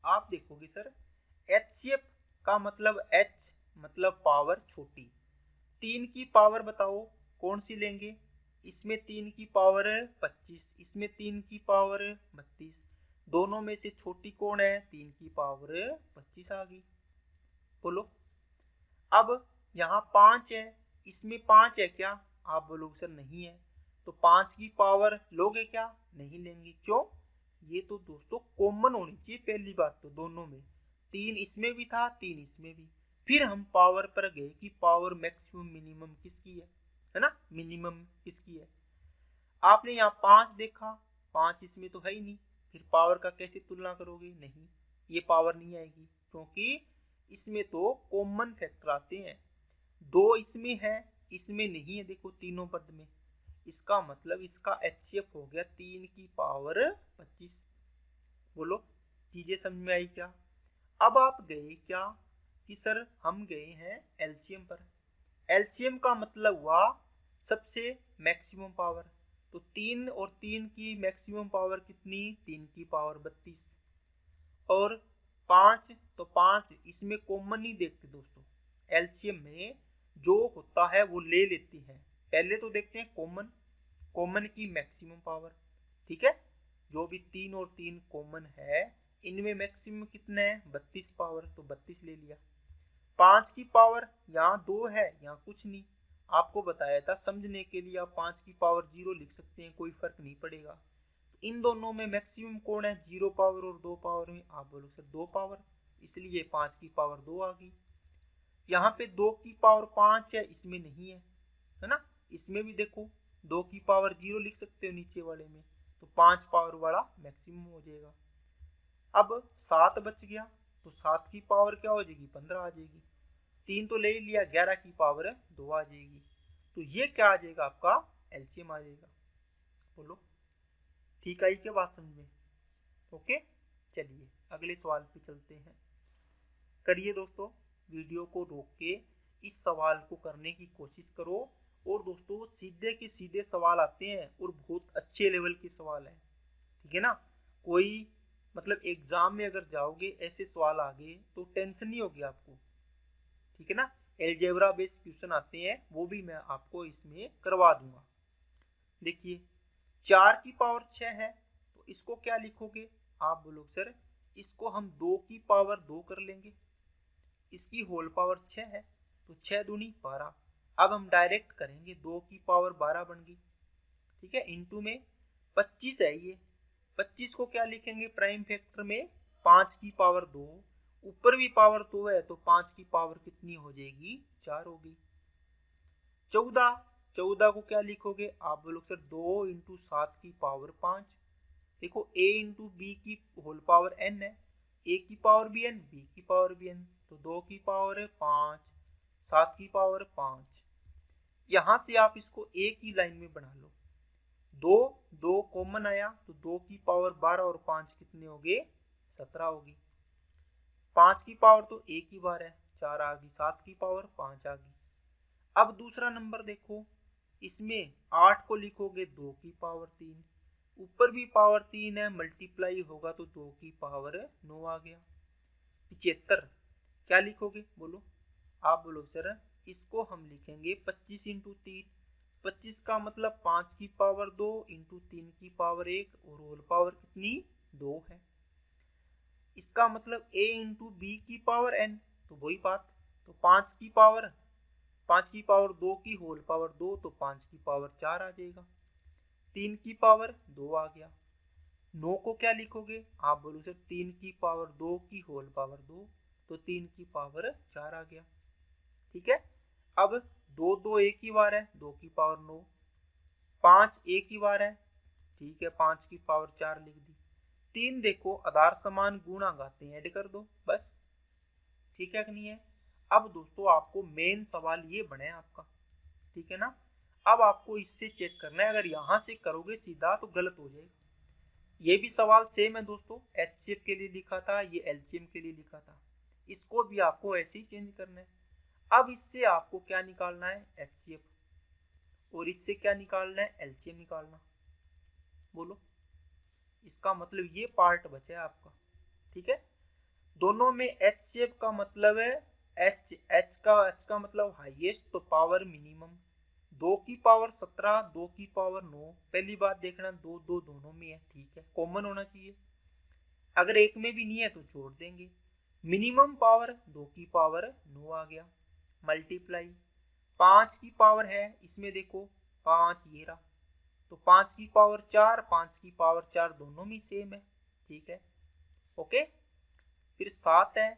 आप देखोगे सर, एचसीएफ का मतलब एच मतलब पावर छोटी, 3 की पावर बताओ कौन सी लेंगे, इसमें 3 की पावर 25, इसमें 3 की पावर 32, दोनों में से छोटी कौन है, 3 की पावर 25 आ गई। बोलो अब यहाँ 5 है, इसमें 5 है क्या, आप बोलोगे सर नहीं है, तो 5 की पावर लोगे क्या, नहीं लेंगे, क्यों, ये तो दोस्तों कॉमन होनी चाहिए पहली बात तो दोनों में, 3 इसमें भी था 3 इसमें भी। फिर हम पावर पर गए कि पावर मैक्सिमम मिनिमम किसकी है ना, मिनिमम किसकी है। आपने यहाँ 5 देखा, 5 इसमें तो है ही नहीं, फिर पावर का कैसे तुलना करोगे, नहीं ये पावर नहीं आएगी, क्योंकि इसमें तो कॉमन फैक्टर आते हैं, 2 इसमें है इसमें नहीं है, देखो तीनों पद में, इसका मतलब इसका एचसीएफ हो गया 3 की पावर 25। बोलो चीजें समझ में आई क्या? अब आप गए क्या कि सर हम गए हैं एलसीएम पर, एलसीएम का मतलब हुआ सबसे मैक्सिमम पावर, तो 3 और 3 की मैक्सिमम पावर कितनी, 3 की पावर 32, और 5 तो 5 इसमें कॉमन नहीं देखते दोस्तों, एलसीएम में जो होता है वो ले लेते हैं, पहले तो देखते हैं कॉमन, कॉमन की मैक्सिमम पावर, ठीक है, जो भी 3 और 3 कॉमन है इनमें मैक्सिमम कितना है 32 पावर, तो 32 ले लिया। 5 की पावर यहाँ 2 है यहाँ कुछ नहीं, आपको बताया था समझने के लिए आप 5 की पावर 0 लिख सकते हैं, कोई फर्क नहीं पड़ेगा। तो इन दोनों में मैक्सिमम कौन है, 0 पावर और 2 पावर में, आप बोलो सर 2 पावर, इसलिए 5 की पावर 2 आ गई। यहाँ पे 2 की पावर 5 है, इसमें नहीं है ना, इसमें भी देखो 2 की पावर 0 लिख सकते हो नीचे वाले में, तो 5 पावर वाला मैक्सिमम हो जाएगा। अब 7 बच गया, तो 7 की पावर क्या हो जाएगी 15 आ जाएगी, 3 तो ले लिया, 11 की पावर 2 आ जाएगी, तो ये क्या आ जाएगा आपका एलसीएम आ जाएगा। बोलो ठीक आई क्या बात समझ में? ओके चलिए अगले सवाल पे चलते हैं। करिए दोस्तों, वीडियो को रोक के इस सवाल को करने की कोशिश करो, और दोस्तों सीधे के सीधे सवाल आते हैं और बहुत अच्छे लेवल के सवाल हैं, ठीक है ना, कोई मतलब एग्जाम में अगर जाओगे ऐसे सवाल आ गए तो टेंशन नहीं होगी आपको, ठीक है ना, एलजेब्रा बेस्ड क्वेश्चन आते हैं वो भी मैं आपको इसमें करवा दूंगा। देखिए 4 की पावर 6 है, तो इसको क्या लिखोगे, आप बोलो सर इसको हम 2 की पावर 2 कर लेंगे, इसकी होल पावर 6 है, तो 6 दूनी 12, अब हम डायरेक्ट करेंगे 2 की पावर 12 बन गई, ठीक है, इंटू में 25 है ये, 25 को क्या लिखेंगे प्राइम फैक्टर में, 5 की पावर 2, ऊपर भी पावर 2 है तो 5 की पावर कितनी हो जाएगी 4 होगी। 14, 14 को क्या लिखोगे, आप बोलो सर 2 इंटू 7 की पावर 5, देखो a इंटू बी की होल पावर n है, a की पावर भी n b की पावर भी n, तो 2 की पावर 5 7 की पावर 5, यहां से आप इसको एक ही लाइन में बना लो, 2 2 कॉमन आया तो 2 की पावर 12 और 5 कितने हो गए 17 होगी, 5 की पावर तो एक ही बार है 4 आ गई, 7 की पावर 5 आ गई। अब दूसरा नंबर देखो, इसमें 8 को लिखोगे 2 की पावर 3, ऊपर भी पावर 3 है, मल्टीप्लाई होगा तो 2 की पावर 9 आ गया। 75 क्या लिखोगे बोलो, आप बोलो सर इसको हम लिखेंगे 25 इंटू 3, 25 का मतलब 5 की पावर 2 इंटू 3 की पावर 1 और होल पावर कितनी 2 है, इसका मतलब a इंटू बी की पावर n, तो वही बात, तो 5 की पावर 2 की होल पावर 2, तो 5 की पावर 4 आ जाएगा। 3 की पावर 2 आ गया। 9 को क्या लिखोगे? आप बोलो सर 3 की पावर 2 की होल पावर 2, तो 3 की पावर 4 आ गया। ठीक है, अब 2 2 एक ही बार है, 2 की पावर 9। 5 एक ही बार है, ठीक है, 5 की पावर 4 लिख दी। 3 देखो आधार समान गुणा गाते हैं, ऐड कर दो बस। ठीक है कि नहीं है? अब दोस्तों आपको मेन सवाल ये बने आपका, ठीक है ना। अब आपको इससे चेक करना है, अगर यहां से करोगे सीधा तो गलत हो जाएगा। ये भी सवाल सेम है दोस्तों, एचसीएफ के लिए लिखा था, ये एलसीएम के लिए लिखा था, इसको भी आपको ऐसे ही चेंज करना है। अब इससे आपको क्या निकालना है? एचसीएफ, और इससे क्या निकालना है? एलसीएम निकालना। बोलो, इसका मतलब ये पार्ट बचा है आपका। ठीक है, दोनों में एचसीएफ का मतलब है एच का मतलब हाईएस्ट, तो पावर मिनिमम। 2 की पावर 17, 2 की पावर 9, पहली बात देखना 2 2 दोनों में है, ठीक है, कॉमन होना चाहिए। अगर एक में भी नहीं है तो छोड़ देंगे। मिनिमम पावर 2 की पावर 9 आ गया, मल्टीप्लाई 5 की पावर है, इसमें देखो 5 ये रहा, तो 5 की पावर 4, 5 की पावर 4 दोनों में सेम है, ठीक है, ओके। फिर 7 है,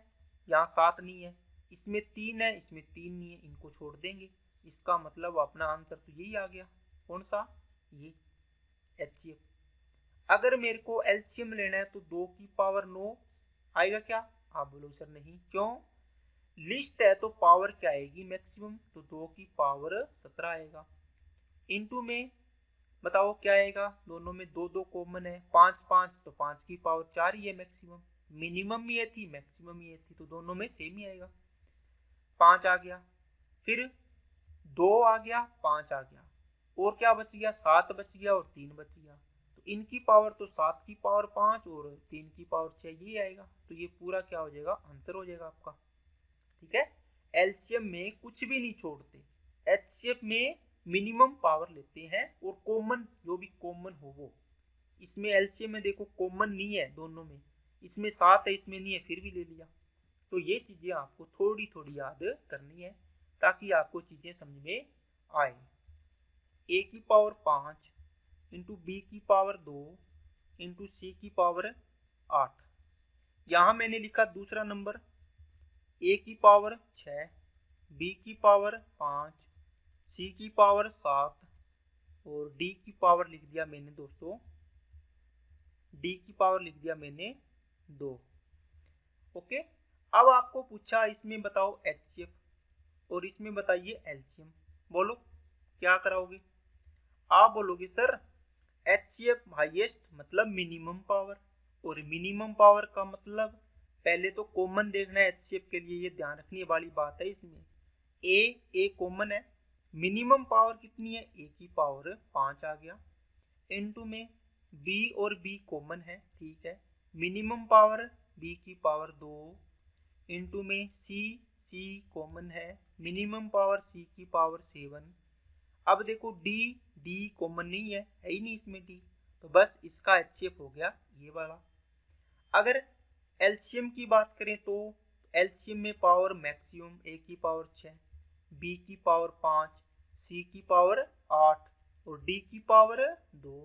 यहाँ 7 नहीं है, इसमें 3 है, इसमें 3 नहीं है, इनको छोड़ देंगे। इसका मतलब अपना आंसर तो यही आ गया, कौन सा? ये एचसीएफ। अगर मेरे को एलसीएम लेना है तो 2 की पावर 9 आएगा क्या? आप बोलो सर नहीं, क्यों? लिस्ट है तो पावर क्या आएगी? मैक्सिमम, तो 2 की पावर 17 आएगा। इनटू में बताओ क्या आएगा? दोनों में 2 2 कॉमन है, 5 5, तो 5 की पावर 4 ही है मैक्सिमम। मिनिमम ये थी, मैक्सिमम ये थी, तो दोनों में सेम ही आएगा। 5 आ गया, फिर 2 आ गया, 5 आ गया, और क्या बच गया? 7 बच गया और 3 बच गया। तो इनकी पावर तो 7 की पावर 5 और 3 की पावर 6 ये आएगा, तो ये पूरा क्या हो जाएगा? आंसर हो जाएगा आपका। ठीक है, एलसीएम में कुछ भी नहीं छोड़ते, एचसीएफ में मिनिमम पावर लेते हैं और कॉमन जो भी कॉमन हो वो। इसमें एलसीएम में देखो कॉमन नहीं है दोनों में, इसमें 7 है, इसमें नहीं है, फिर भी ले लिया। तो ये चीजें आपको थोड़ी थोड़ी याद करनी है ताकि आपको चीजें समझ में आए। ए की पावर 5 इंटू बी की पावर 2 इंटू सी की पावर 8। यहाँ मैंने लिखा दूसरा नंबर, ए की पावर 6, बी की पावर 5, सी की पावर 7 और डी की पावर लिख दिया मैंने दोस्तों, डी की पावर लिख दिया मैंने 2। ओके, अब आपको पूछा इसमें बताओ एचसीएफ और इसमें बताइए एलसीएम, बोलो क्या कराओगे? आप बोलोगे सर एचसीएफ हाईएस्ट मतलब मिनिमम पावर, और मिनिमम पावर का मतलब पहले तो कॉमन देखना है एचसीएफ के लिए, ये ध्यान रखने वाली बात है। इसमें ए कॉमन है, मिनिमम पावर कितनी है? ए की पावर 5 आ गया, इनटू में बी और बी कॉमन है, ठीक है, मिनिमम पावर बी की पावर 2 इनटू में सी कॉमन है, मिनिमम पावर सी की पावर 7। अब देखो डी कॉमन नहीं है ही नहीं इसमें डी, तो बस इसका एचसीएफ हो गया ये वाला। अगर एलसीएम की बात करें तो एलसीएम में पावर मैक्सिमम ए की पावर 6, बी की पावर 5, सी की पावर 8 और डी की पावर 2,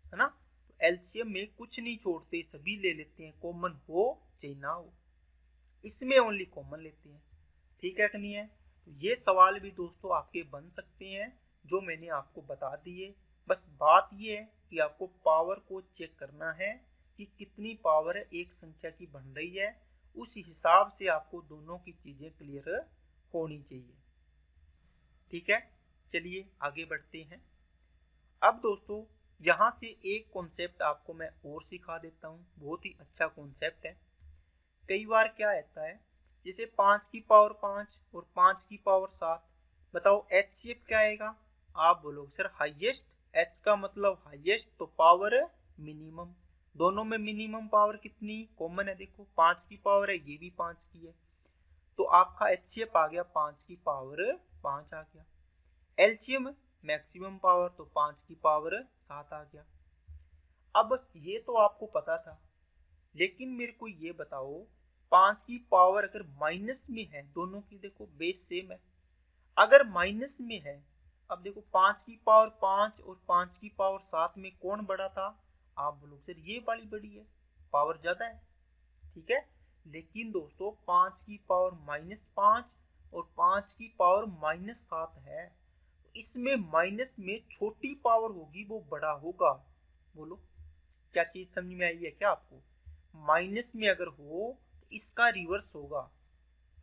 है ना। तो एलसीएम में कुछ नहीं छोड़ते, सभी ले लेते हैं, कॉमन हो चाहे ना हो, इसमें ओनली कॉमन लेते हैं। ठीक है कि नहीं है? तो ये सवाल भी दोस्तों आपके बन सकते हैं जो मैंने आपको बता दिए। बस बात ये है कि आपको पावर को चेक करना है कि कितनी पावर एक संख्या की बन रही है, उस हिसाब से आपको दोनों की चीजें क्लियर होनी चाहिए। ठीक है, चलिए आगे बढ़ते हैं। अब दोस्तों यहाँ से एक कॉन्सेप्ट आपको मैं और सिखा देता हूँ, बहुत ही अच्छा कॉन्सेप्ट है। कई बार क्या रहता है, जैसे 5 की पावर 5 और 5 की पावर 7, बताओ एचसीएफ क्या आएगा? आप बोलोगे सर हाईएस्ट, एच का मतलब हाईएस्ट, तो पावर मिनिमम, दोनों में मिनिमम पावर कितनी कॉमन है? देखो 5 की पावर है, ये भी 5 की है, तो आपका एचसीएफ आ गया 5 की पावर 5 आ गया। एलसीएम मैक्सिमम पावर, तो 5 की पावर 7 आ गया। अब ये तो आपको पता था, लेकिन मेरे को ये बताओ 5 की पावर अगर माइनस में है, दोनों की देखो बेस सेम है, अगर माइनस में है, अब देखो 5 की पावर 5 और 5 की पावर 7 में कौन बड़ा था? आप बोलो सर ये वाली बड़ी है, पावर ज्यादा है, ठीक है। लेकिन दोस्तों 5 की पावर -5 और 5 की पावर -7 है, इसमें माइनस में छोटी पावर होगी वो बड़ा होगा। बोलो क्या चीज समझ में आई है क्या आपको? माइनस में अगर हो तो इसका रिवर्स होगा,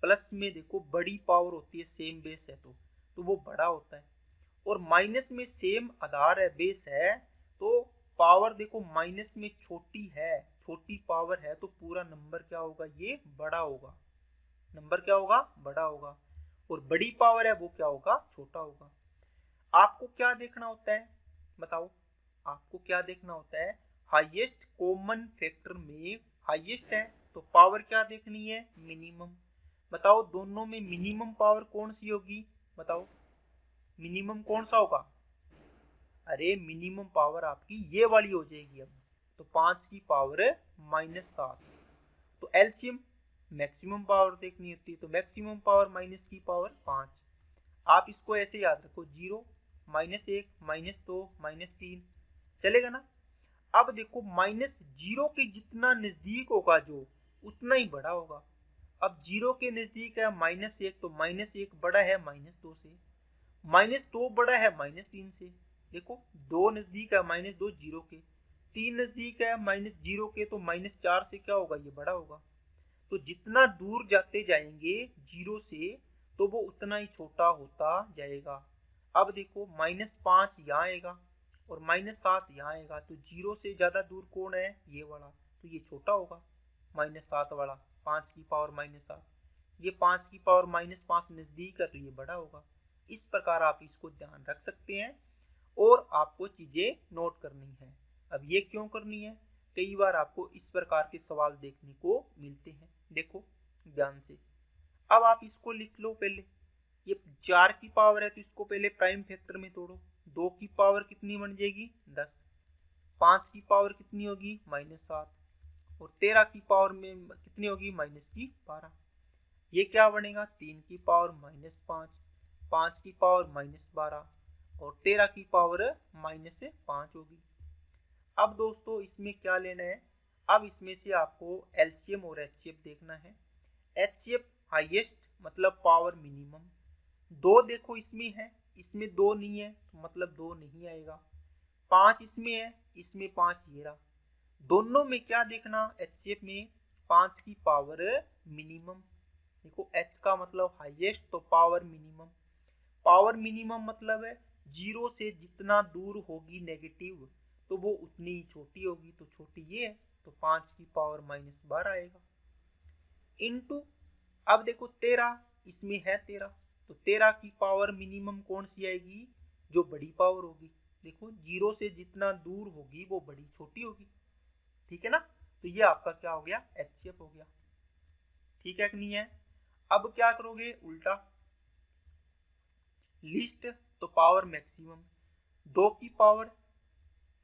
प्लस में देखो बड़ी पावर होती है, सेम बेस है तो वो बड़ा होता है, और माइनस में सेम आधार है, बेस है, तो पावर देखो माइनस में छोटी है, छोटी पावर है, तो पूरा नंबर क्या होगा? ये बड़ा होगा। नंबर क्या होगा? बड़ा होगा। और बड़ी पावर है वो क्या होगा? छोटा होगा। आपको क्या देखना होता है बताओ? आपको क्या देखना होता है? हाईएस्ट कॉमन फैक्टर में हाईएस्ट है तो पावर क्या देखनी है? मिनिमम। बताओ दोनों में मिनिमम पावर कौन सी होगी? बताओ मिनिमम कौन सा होगा? अरे मिनिमम पावर आपकी ये वाली हो जाएगी। अब तो 5 की पावर -7, तो एलसीएम मैक्सिमम पावर देखनी होती है, तो मैक्सिमम पावर माइनस की पावर 5। आप इसको ऐसे याद रखो, 0 -1 -2 -3, चलेगा ना? अब देखो -0 के जितना नजदीक होगा जो, उतना ही बड़ा होगा। अब 0 के नजदीक है -1, तो -1 बड़ा है -2 से, -2 बड़ा है -3 से। देखो 2 नजदीक है -2 0 के, 3 नजदीक है -0 के, तो -4 से क्या होगा? ये बड़ा होगा। तो जितना दूर जाते जाएंगे 0 से, तो वो उतना ही छोटा होता जाएगा। अब देखो -5 यहाँ आएगा और -7 यहाँ आएगा, तो 0 से ज्यादा दूर कौन है? ये वाला, तो ये छोटा होगा -7 वाला, 5 की पावर -7। ये 5 की पावर -5 नजदीक है तो ये बड़ा होगा। इस प्रकार आप इसको ध्यान रख सकते हैं और आपको चीजें नोट करनी है। अब ये क्यों करनी है? कई बार आपको इस प्रकार के सवाल देखने को मिलते हैं। देखो ध्यान से, अब आप इसको लिख लो पहले। ये 4 की पावर है तो इसको पहले प्राइम फैक्टर में तोड़ो। 2 की पावर कितनी बन जाएगी? 10। 5 की पावर कितनी होगी? -7। और 13 की पावर में कितनी होगी? -12। ये क्या बनेगा? 3 की पावर -5, 5 की पावर -12 और 13 की पावर -5 होगी। अब दोस्तों इसमें क्या लेना है? अब इसमें से आपको एलसीएम और एचसीएफ देखना है। एचसीएफ हाईएस्ट मतलब पावर मिनिमम। 2 देखो इसमें है, इसमें 2 नहीं है तो मतलब 2 नहीं आएगा। 5 इसमें है, इसमें 5 ये रहा। दोनों में क्या देखना? एचसीएफ में 5 की पावर मिनिमम। देखो एच का मतलब हाईएस्ट, तो पावर मिनिमम। पावर मिनिमम मतलब है 0 से जितना दूर होगी नेगेटिव, तो वो उतनी ही छोटी होगी, तो छोटी ये है, तो 5 की पावर -12 आएगा। इनटू, अब देखो 13 इसमें है 13, तो 13 की पावर मिनिमम कौन सी आएगी? जो बड़ी पावर होगी। देखो 0 से जितना दूर होगी वो बड़ी छोटी होगी, ठीक है ना? तो ये आपका क्या हो गया? एचसीएफ हो गया। ठीक है कि नहीं है? अब क्या करोगे? उल्टा, लिस्ट तो पावर मैक्सिमम। 2 की पावर,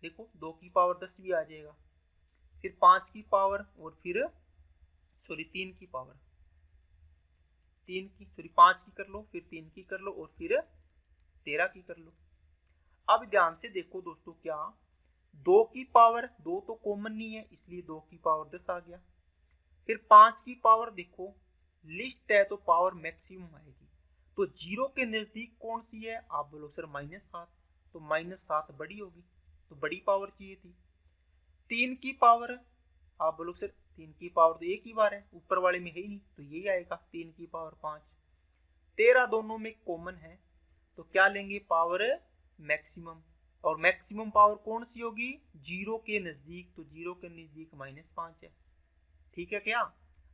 देखो 2 की पावर 10 भी आ जाएगा, फिर 5 की पावर, और फिर 3 की पावर, 5 की कर लो, फिर 3 की कर लो, और फिर 13 की कर लो। अब ध्यान से देखो दोस्तों, क्या 2 की पावर, 2 तो कॉमन नहीं है इसलिए 2 की पावर 10 आ गया। फिर 5 की पावर, देखो लिस्ट है तो पावर मैक्सिमम आएगी, तो 0 के नजदीक कौन सी है? आप बोलो सर -7, तो -7 बड़ी होगी, तो बड़ी पावर चाहिए थी। 3 की पावर, आप बोलो सर 3 की पावर तो एक ही बार है, ऊपर वाले में है ही नहीं, तो यही आएगा 3 की पावर 5। 13 दोनों में कॉमन है, तो क्या लेंगे? Power maximum. और मैक्सिमम पावर कौन सी होगी? 0 के नजदीक, तो 0 के नजदीक -5 है। ठीक है क्या?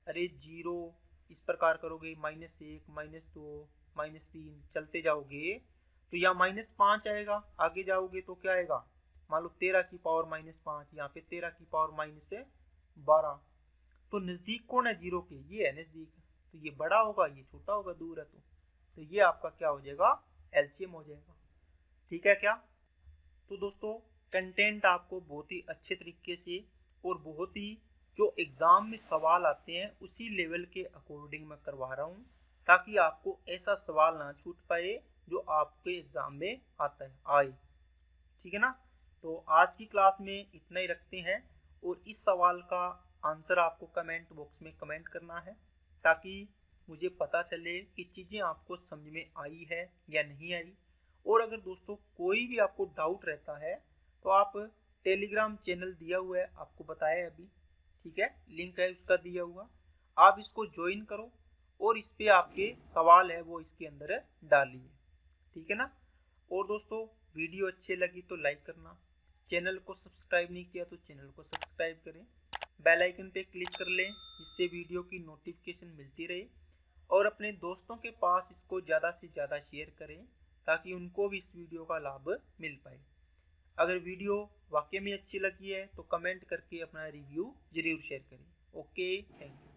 अरे 0 इस प्रकार करोगे, -1 -2 -3 चलते जाओगे तो यहाँ -5 आएगा। आगे जाओगे तो क्या आएगा? मान लो 13 की पावर -5, यहाँ पे 13 की पावर -12, तो नजदीक कौन है 0 के? ये है नजदीक, तो ये बड़ा होगा, ये छोटा होगा, दूर है तो ये आपका क्या हो जाएगा? एलसीएम हो जाएगा। ठीक है क्या? तो दोस्तों कंटेंट आपको बहुत ही अच्छे तरीके से और बहुत ही जो एग्ज़ाम में सवाल आते हैं उसी लेवल के अकॉर्डिंग मैं करवा रहा हूँ, ताकि आपको ऐसा सवाल ना छूट पाए जो आपके एग्ज़ाम में आता है आए। ठीक है ना। तो आज की क्लास में इतना ही रखते हैं, और इस सवाल का आंसर आपको कमेंट बॉक्स में कमेंट करना है, ताकि मुझे पता चले कि चीज़ें आपको समझ में आई है या नहीं आई। और अगर दोस्तों कोई भी आपको डाउट रहता है तो आप टेलीग्राम चैनल दिया हुआ है, आपको बताया अभी, ठीक है, लिंक है उसका दिया हुआ, आप इसको ज्वाइन करो और इस पे आपके सवाल है वो इसके अंदर डालिए। ठीक है ना। और दोस्तों वीडियो अच्छी लगी तो लाइक करना, चैनल को सब्सक्राइब नहीं किया तो चैनल को सब्सक्राइब करें, बेल आइकन पे क्लिक कर लें जिससे वीडियो की नोटिफिकेशन मिलती रहे, और अपने दोस्तों के पास इसको ज़्यादा से ज़्यादा शेयर करें ताकि उनको भी इस वीडियो का लाभ मिल पाए। अगर वीडियो वाकई में अच्छी लगी है तो कमेंट करके अपना रिव्यू जरूर शेयर करें। Okay, thank you.